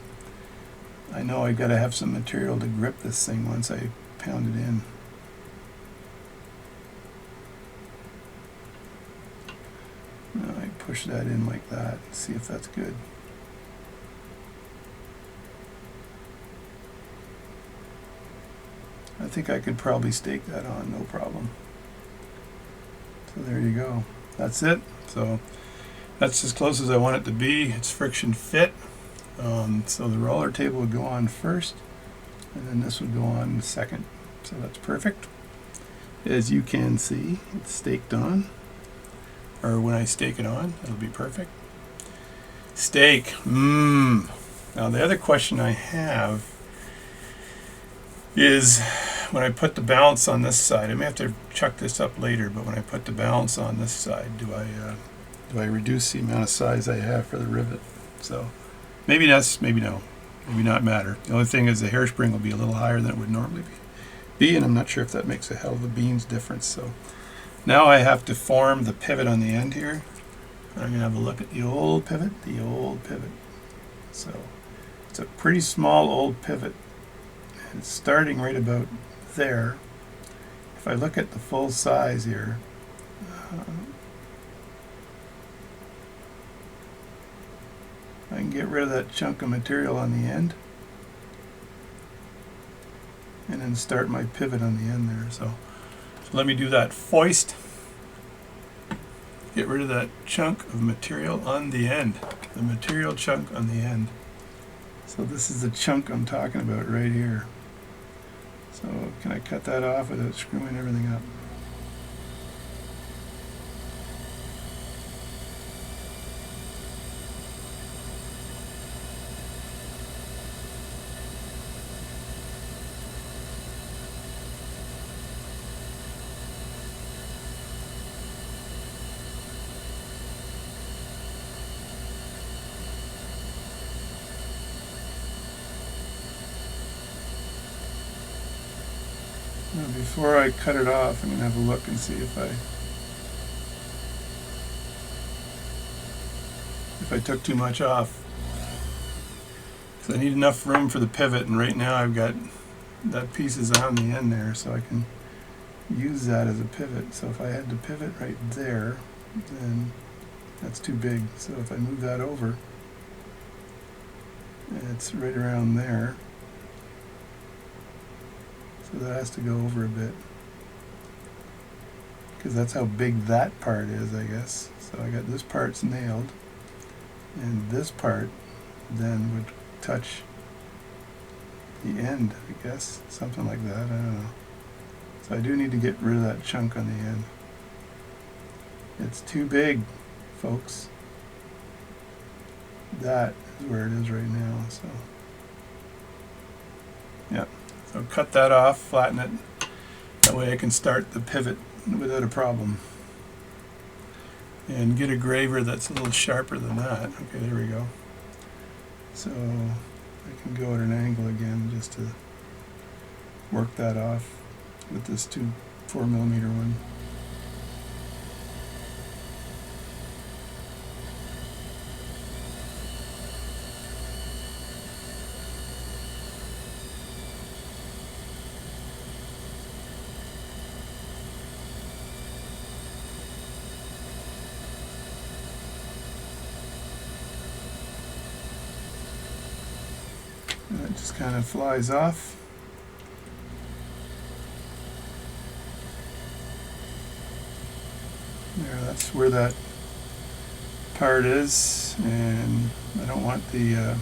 know I got to have some material to grip this thing once I pound it in. Now I push that in like that, see if that's good. I think I could probably stake that on, no problem. So there you go. That's it. So that's as close as I want it to be. It's friction fit. So the roller table would go on first, and then this would go on second. So that's perfect. As you can see, it's staked on. Or when I stake it on, it'll be perfect. Stake. Now the other question I have is when I put the balance on this side, I may have to chuck this up later, but when I put the balance on this side, do I reduce the amount of size I have for the rivet? So maybe yes, maybe no, maybe not matter. The only thing is the hairspring will be a little higher than it would normally be, and I'm not sure if that makes a hell of a beans difference. So now I have to form the pivot on the end here. I'm going to have a look at the old pivot, So it's a pretty small old pivot. It's starting right about there. If I look at the full size here, I can get rid of that chunk of material on the end and then start my pivot on the end there. So let me do that. Foist. Get rid of that chunk of material on the end. The material chunk on the end. So this is the chunk I'm talking about right here. So can I cut that off without screwing everything up? Now before I cut it off, I'm going to have a look and see if I took too much off. So I need enough room for the pivot, and right now I've got that piece is on the end there, so I can use that as a pivot. So if I had to pivot right there, then that's too big. So if I move that over, it's right around there. So that has to go over a bit, because that's how big that part is, I guess. So I got this part's nailed, and this part then would touch the end, I guess, something like that, I don't know. So I do need to get rid of that chunk on the end. It's too big, folks. That is where it is right now, so yeah. So cut that off, flatten it, that way I can start the pivot without a problem. And get a graver that's a little sharper than that. Okay, there we go. So I can go at an angle again just to work that off with this 4mm one. And it just kind of flies off. There, that's where that part is, and I don't want the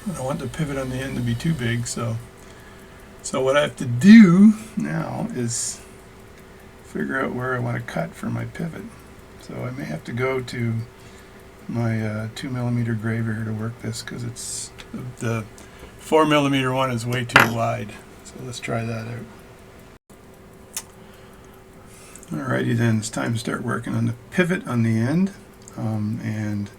I don't want the pivot on the end to be too big, so what I have to do now is figure out where I want to cut for my pivot. So I may have to go to my 2mm graver here to work this, because it's the 4mm one is way too wide. So let's try that out. Alrighty then, it's time to start working on the pivot on the end, and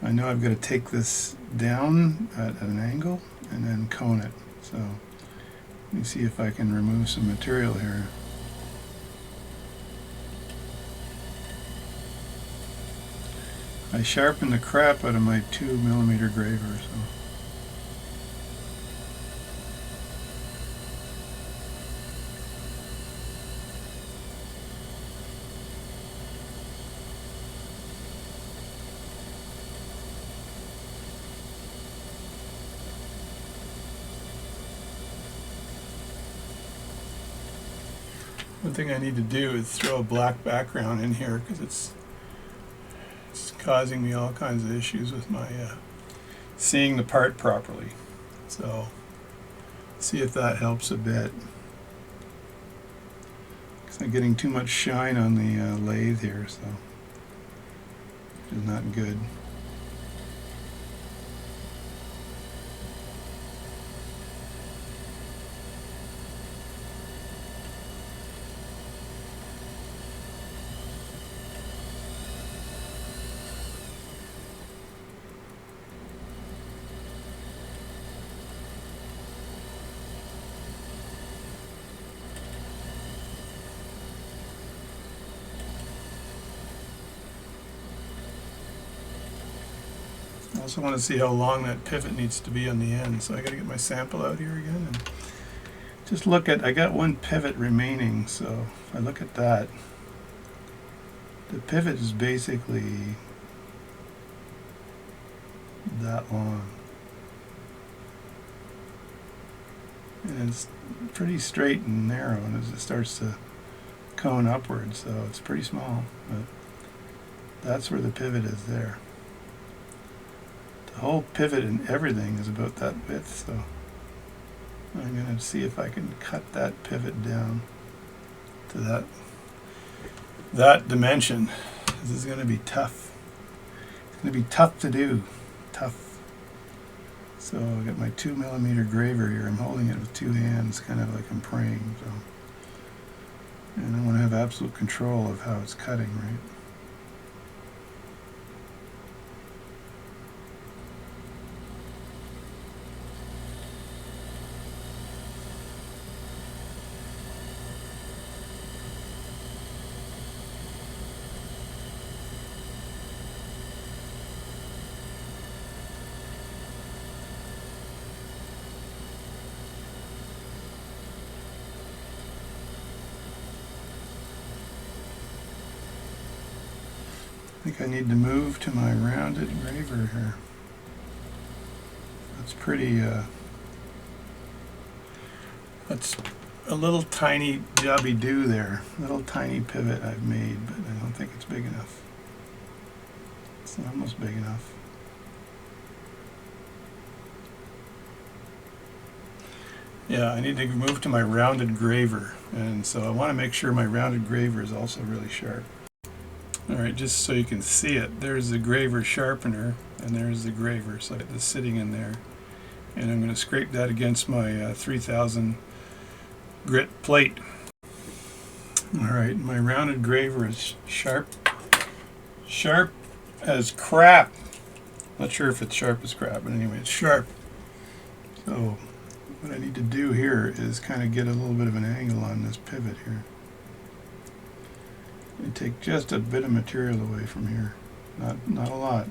I know I've got to take this down at an angle and then cone it. So let me see if I can remove some material here. I sharpened the crap out of my 2mm graver, so One thing I need to do is throw a black background in here because it's causing me all kinds of issues with my seeing the part properly. So see if that helps a bit. I'm getting too much shine on the lathe here, so which is not good. I also want to see how long that pivot needs to be on the end, so I got to get my sample out here again and just look at, I got one pivot remaining, so if I look at that, the pivot is basically that long. And it's pretty straight and narrow, and as it starts to cone upwards, so it's pretty small, but that's where the pivot is there. The whole pivot and everything is about that width, so I'm going to see if I can cut that pivot down to that dimension. This is going to be tough. It's going to be tough to do. Tough. So I got my 2mm graver here. I'm holding it with two hands, kind of like I'm praying. So, and I want to have absolute control of how it's cutting, right? I think I need to move to my rounded graver here. That's pretty, that's a little tiny jobby-do there. Little tiny pivot I've made, but I don't think it's big enough. It's almost big enough. Yeah, I need to move to my rounded graver, and so I want to make sure my rounded graver is also really sharp. Alright, just so you can see it, there's the graver sharpener, and there's the graver, so it's sitting in there. And I'm going to scrape that against my 3000 grit plate. Alright, my rounded graver is sharp. Sharp as crap. Not sure if it's sharp as crap, but anyway, it's sharp. So what I need to do here is kind of get a little bit of an angle on this pivot here. And take just a bit of material away from here. Not a lot.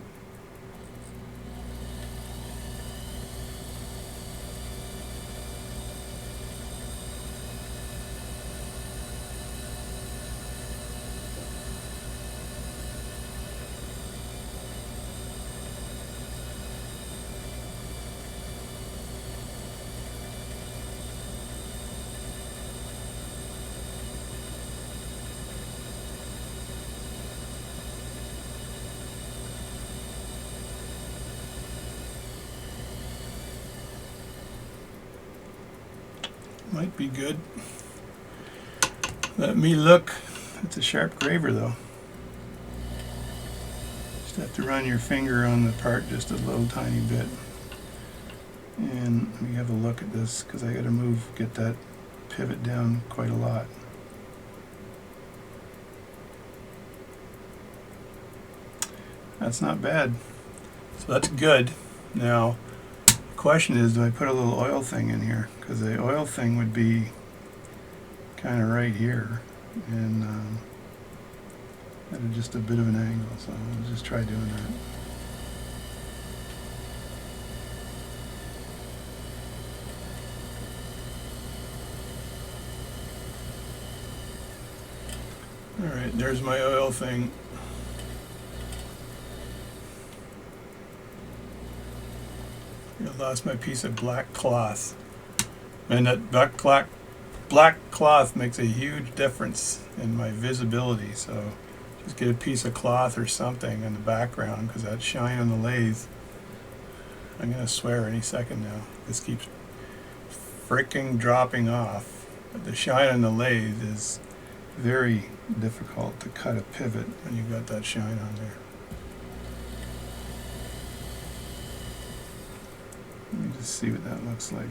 Might be good. Let me look. It's a sharp graver though. Just have to run your finger on the part just a little tiny bit. And let me have a look at this because I got to get that pivot down quite a lot. That's not bad. So that's good. Now, question is, do I put a little oil thing in here? Because the oil thing would be kind of right here, and at just a bit of an angle, so I'll just try doing that. Alright, there's my oil thing. I lost my piece of black cloth, and that black black cloth makes a huge difference in my visibility, so just get a piece of cloth or something in the background, because that shine on the lathe, I'm going to swear any second now, this keeps freaking dropping off. But the shine on the lathe is very difficult to cut a pivot when you've got that shine on there. Let me just see what that looks like.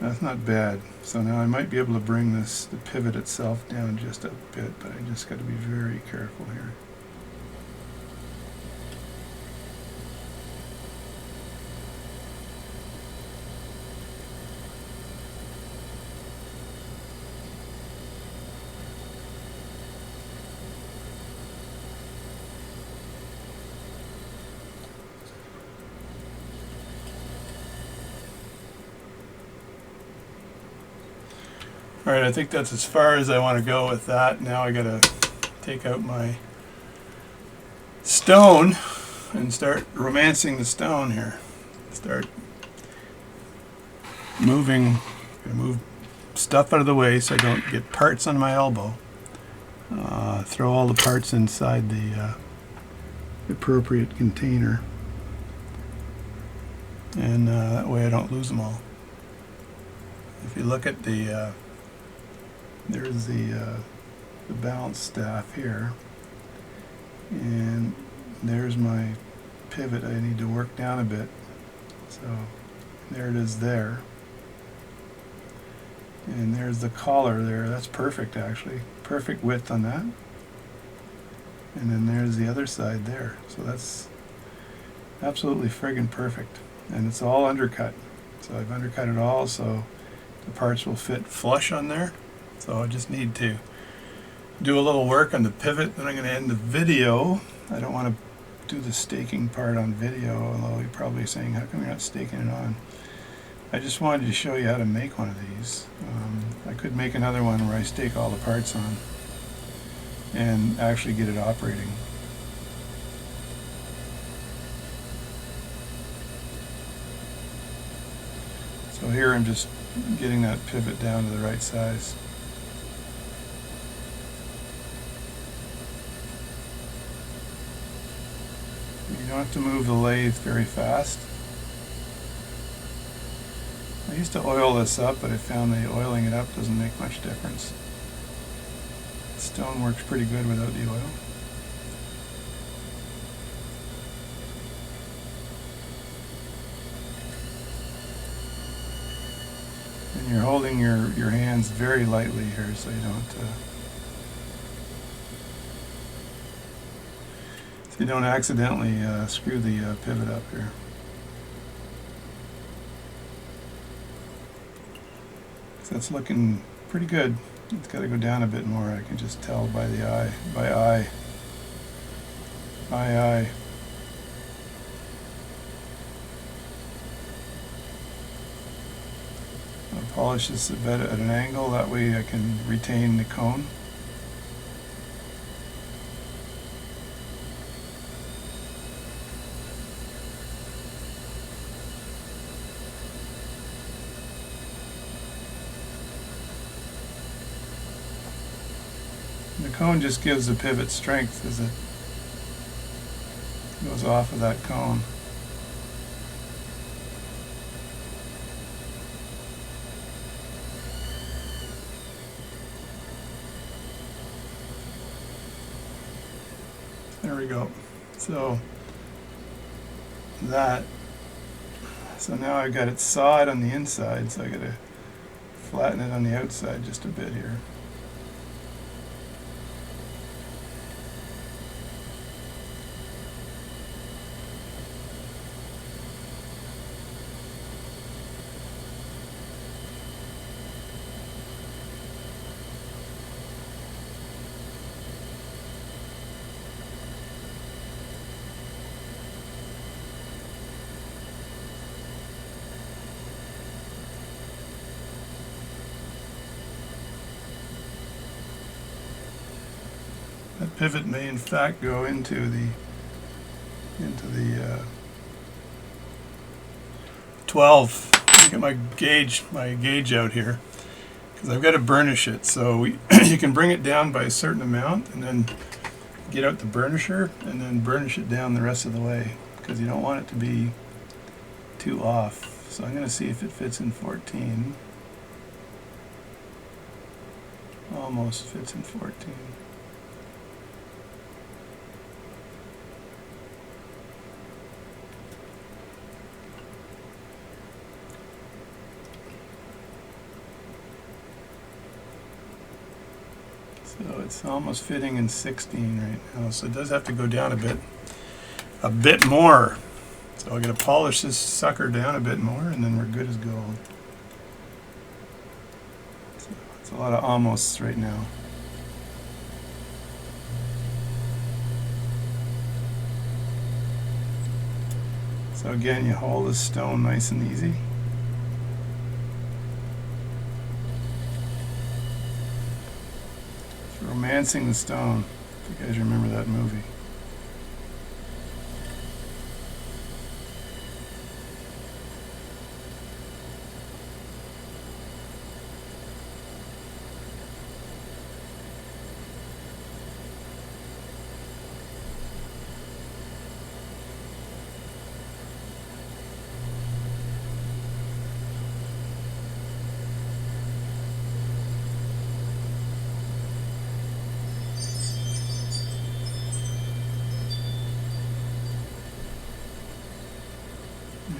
That's not bad. So now I might be able to bring the pivot itself down just a bit, but I just got to be very careful here. Alright, I think that's as far as I want to go with that. Now I gotta take out my stone and start romancing the stone here. Start moving, move stuff out of the way so I don't get parts on my elbow. Throw all the parts inside the appropriate container, and that way I don't lose them all. If you look at the there's the balance staff here, and there's my pivot. I need to work down a bit, so there it is there, and there's the collar there. That's perfect, actually, perfect width on that. And then there's the other side there, so that's absolutely friggin' perfect, and it's all undercut. So I've undercut it all so the parts will fit flush on there. So I just need to do a little work on the pivot, then I'm going to end the video. I don't want to do the staking part on video, although you're probably saying, how come you're not staking it on? I just wanted to show you how to make one of these. I could make another one where I stake all the parts on and actually get it operating. So here I'm just getting that pivot down to the right size. You don't have to move the lathe very fast. I used to oil this up, but I found that oiling it up doesn't make much difference. Stone works pretty good without the oil. And you're holding your hands very lightly here so you don't accidentally screw the pivot up here. So that's looking pretty good. It's got to go down a bit more. I can just tell by the eye. Eye. I'll polish this a bit at an angle, that way I can retain the cone. The cone just gives the pivot strength as it goes off of that cone. There we go. So now I've got it sawed on the inside, so I got to flatten it on the outside just a bit here. That pivot may in fact go into the 12 get my gauge out here, because I've got to burnish it. So you can bring it down by a certain amount and then get out the burnisher and then burnish it down the rest of the way, because you don't want it to be too off. So I'm going to see if it fits in 14. Almost fits in 14. So it's almost fitting in 16 right now. So it does have to go down a bit more. So I'm going to polish this sucker down a bit more, and then we're good as gold. So it's a lot of almosts right now. So again, you hold the stone nice and easy. It's Romancing the Stone, if you guys remember that movie.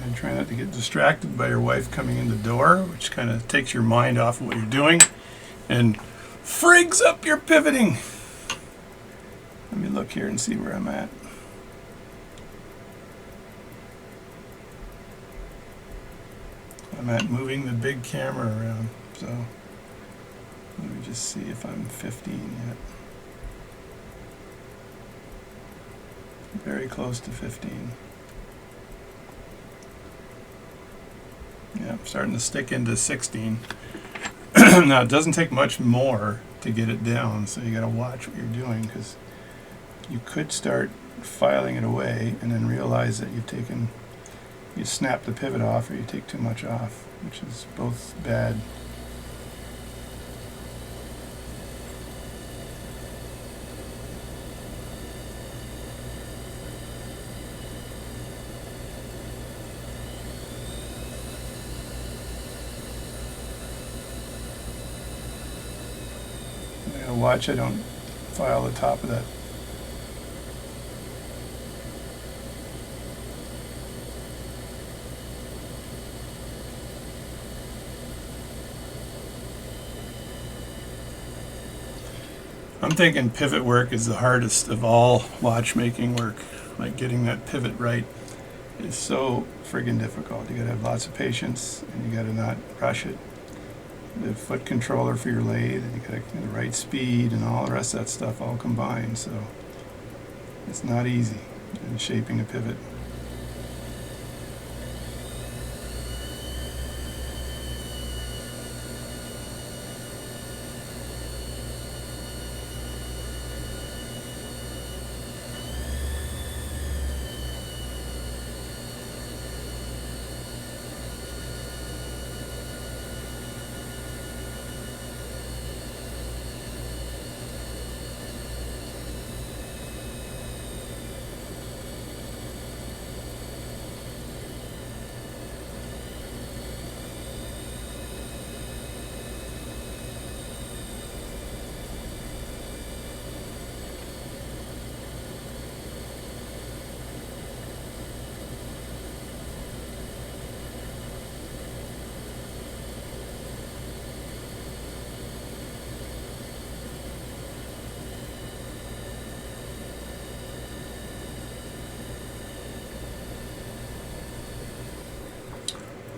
And try not to get distracted by your wife coming in the door, which kind of takes your mind off of what you're doing and frigs up your pivoting. Let me look here and see where I'm at. I'm at moving the big camera around, so let me just see if I'm 15 yet. Very close to 15. Yeah, I'm starting to stick into 16. Now, it doesn't take much more to get it down, so you got to watch what you're doing, because you could start filing it away and then realize that you snap the pivot off, or you take too much off, which is both bad. Watch I don't file the top of that. I'm thinking pivot work is the hardest of all watchmaking work. Like, getting that pivot right is so friggin' difficult. You gotta have lots of patience, and you gotta not rush it. The foot controller for your lathe, and you got the right speed and all the rest of that stuff all combined, so it's not easy in shaping a pivot.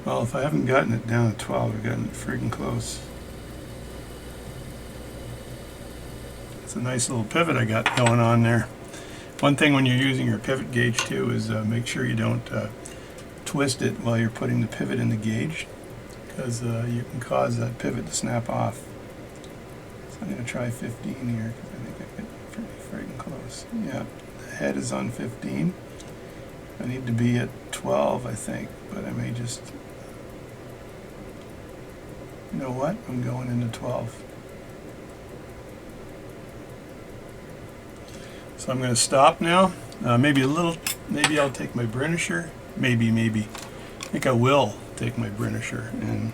Well, if I haven't gotten it down to 12, I've gotten it freaking close. It's a nice little pivot I got going on there. One thing when you're using your pivot gauge too is make sure you don't twist it while you're putting the pivot in the gauge, because you can cause that pivot to snap off. So I'm going to try 15 here, because I think I get pretty freaking close. Yeah, the head is on 15. I need to be at 12, I think, but I may just You know what? I'm going into 12. So I'm going to stop now. Maybe I'll take my burnisher. Maybe. I think I will take my burnisher, and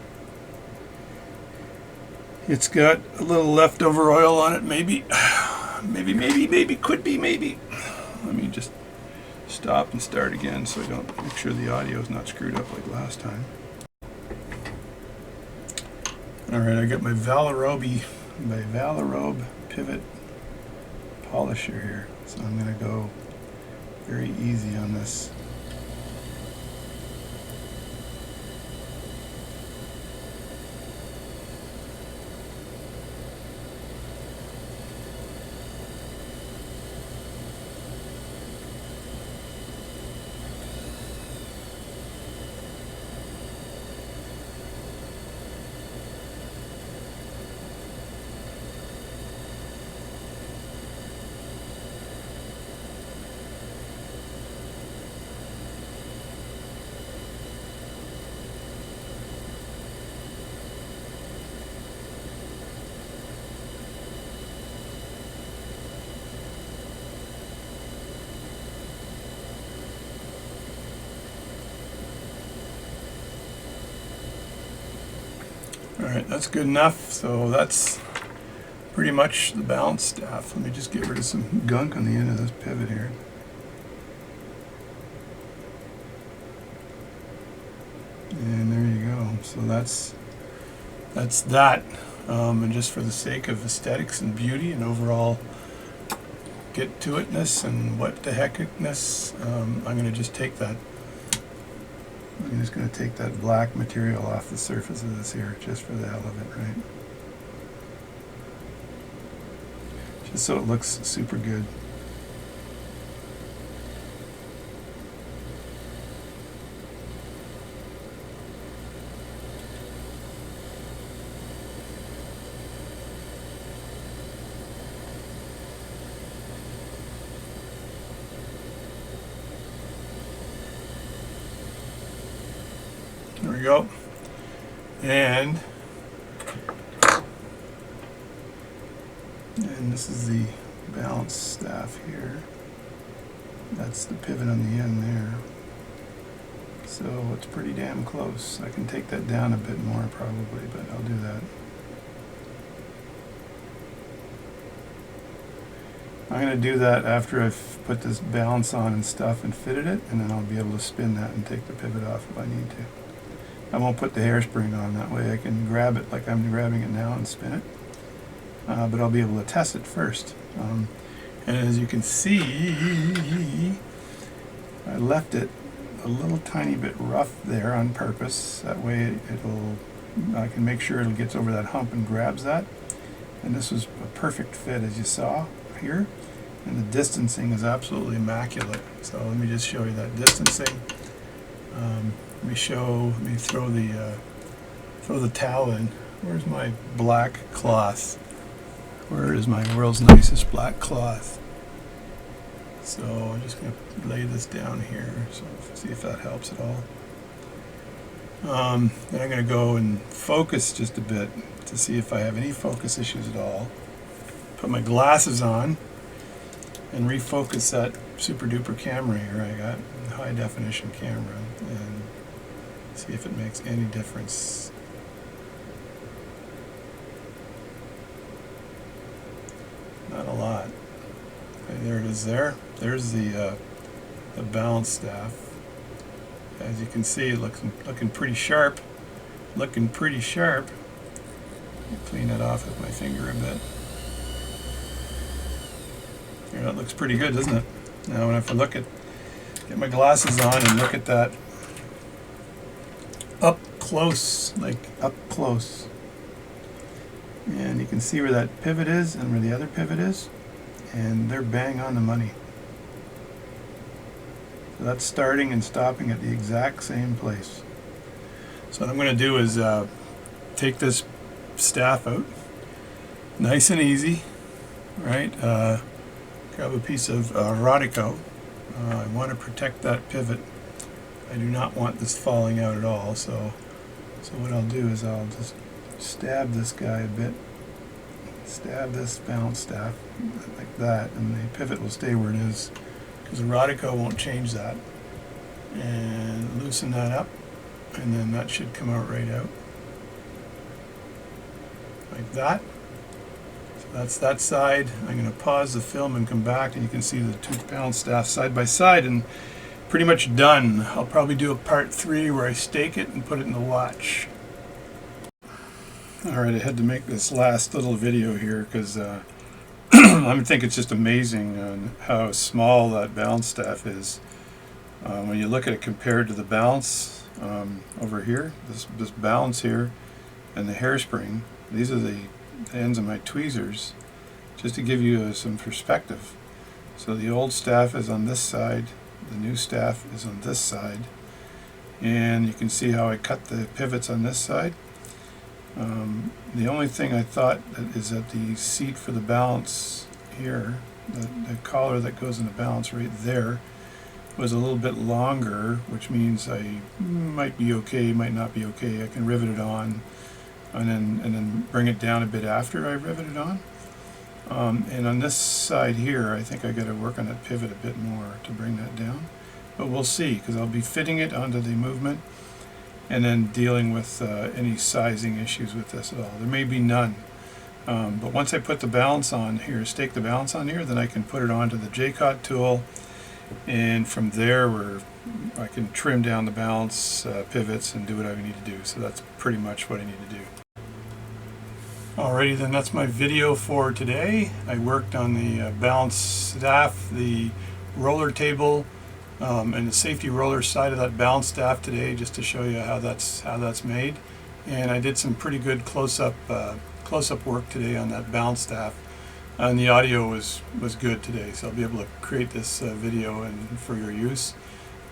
it's got a little leftover oil on it. Maybe. Could be maybe. Let me just stop and start again so I don't make sure the audio is not screwed up like last time. All right, I got my Valarobe pivot polisher here, so I'm going to go very easy on this. Alright, that's good enough. So that's pretty much the balance staff. Let me just get rid of some gunk on the end of this pivot here. And there you go. So that's that. And just for the sake of aesthetics and beauty and overall get to itness and what the heckness, I'm going to just take that. I'm just going to take that black material off the surface of this here, just for the hell of it, right? Just so it looks super good. There we go. And this is the balance staff here. That's the pivot on the end there. So it's pretty damn close. I can take that down a bit more probably, but I'll do that. I'm going to do that after I've put this balance on and stuff and fitted it, and then I'll be able to spin that and take the pivot off if I need to. I won't put the hairspring on, that way I can grab it like I'm grabbing it now and spin it. But I'll be able to test it first. And as you can see, I left it a little tiny bit rough there on purpose. That way I can make sure it gets over that hump and grabs that. And this was a perfect fit, as you saw here. And the distancing is absolutely immaculate. So let me just show you that distancing. Let me throw the towel in. Where's my black cloth? Where is my world's nicest black cloth? So I'm just going to lay this down here, so see if that helps at all. Then I'm going to go and focus just a bit to see if I have any focus issues at all. Put my glasses on and refocus that super duper camera here I got, high definition camera, and see if it makes any difference. Not a lot. Okay, there it is there. There's the balance staff. As you can see, it looking pretty sharp. Looking pretty sharp. Clean it off with my finger a bit. Here, that looks pretty good, doesn't it? Now, if I get my glasses on and look at that up close, and you can see where that pivot is and where the other pivot is, and they're bang on the money. So that's starting and stopping at the exact same place. So what I'm going to do is take this staff out, nice and easy, right? Grab a piece of Rodico. I want to protect that pivot. I do not want this falling out at all. So what I'll do is I'll just stab this guy a bit. Stab this balance staff like that, and the pivot will stay where it is because the Rodico won't change that. And loosen that up, and then that should come out right out like that. So that's that side. I'm going to pause the film and come back, and you can see the two balance staffs side by side and pretty much done. I'll probably do a part 3 where I stake it and put it in the watch. Alright, I had to make this last little video here because I think it's just amazing how small that balance staff is. When you look at it compared to the balance over here, this balance here and the hairspring, these are the ends of my tweezers, just to give you some perspective. So the old staff is on this side, the new staff is on this side, and you can see how I cut the pivots on this side. The only thing I thought is that the seat for the balance here, the collar that goes in the balance right there, was a little bit longer, which means I might be okay, might not be okay. I can rivet it on and then bring it down a bit after I rivet it on. And on this side here, I think I got to work on that pivot a bit more to bring that down. But we'll see, because I'll be fitting it onto the movement and then dealing with any sizing issues with this at all. There may be none. But once I put the balance on here, stake the balance on here, then I can put it onto the J-Cot tool, and from there I can trim down the balance pivots and do what I need to do. So that's pretty much what I need to do. Alrighty, then that's my video for today. I worked on the balance staff, the roller table, and the safety roller side of that balance staff today, just to show you how that's made. And I did some pretty good close-up work today on that balance staff, and the audio was good today, so I'll be able to create this video and for your use.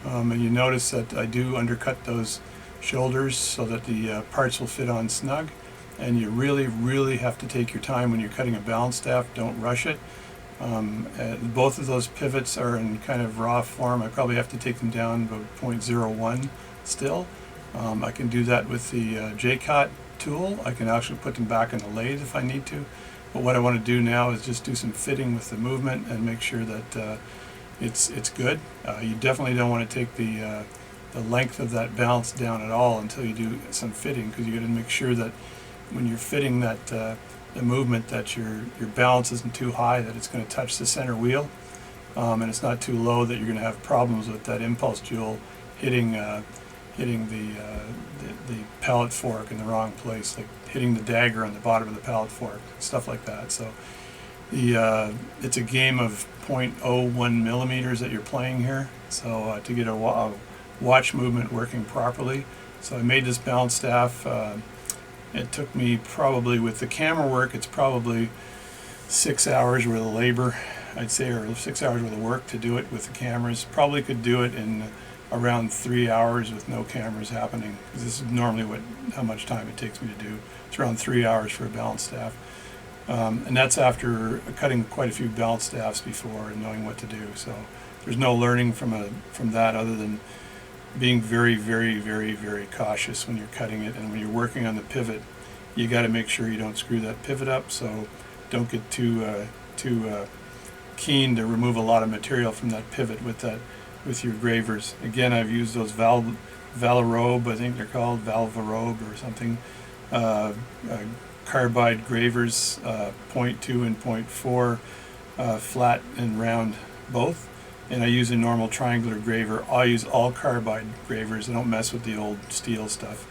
And you notice that I do undercut those shoulders so that the parts will fit on snug. And you really have to take your time when you're cutting a balance staff. Don't rush it. Both of those pivots are in kind of raw form. I probably have to take them down about 0.01 still. I can do that with the J-Cot tool. I can actually put them back in the lathe if I need to. But what I want to do now is just do some fitting with the movement and make sure that it's good. You definitely don't want to take the length of that balance down at all until you do some fitting, because you got to make sure that when you're fitting that the movement, that your balance isn't too high that it's going to touch the center wheel, and it's not too low that you're going to have problems with that impulse jewel hitting the pallet fork in the wrong place, like hitting the dagger on the bottom of the pallet fork, stuff like that. So it's a game of 0.01 millimeters that you're playing here, so to get a watch movement working properly. So I made this balance staff. It took me probably, with the camera work, it's probably 6 hours worth of labor, I'd say, or 6 hours worth of work to do it with the cameras. Probably could do it in around 3 hours with no cameras happening, because this is normally how much time it takes me to do. It's around 3 hours for a balance staff. And that's after cutting quite a few balance staffs before and knowing what to do. So there's no learning from that other than being very cautious when you're cutting it, and when you're working on the pivot, you got to make sure you don't screw that pivot up. So don't get too keen to remove a lot of material from that pivot with your gravers. Again, I've used those Valarobe, I think they're called Valvarobe or something, carbide gravers, 0.2 and 0.4, flat and round both. And I use a normal triangular graver. I use all carbide gravers. I don't mess with the old steel stuff,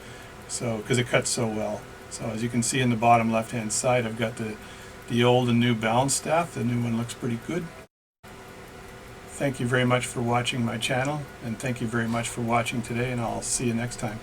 so because it cuts so well. So as you can see in the bottom left hand side, I've got the old and new balance staff. The new one looks pretty good. Thank you very much for watching my channel, and thank you very much for watching today, and I'll see you next time.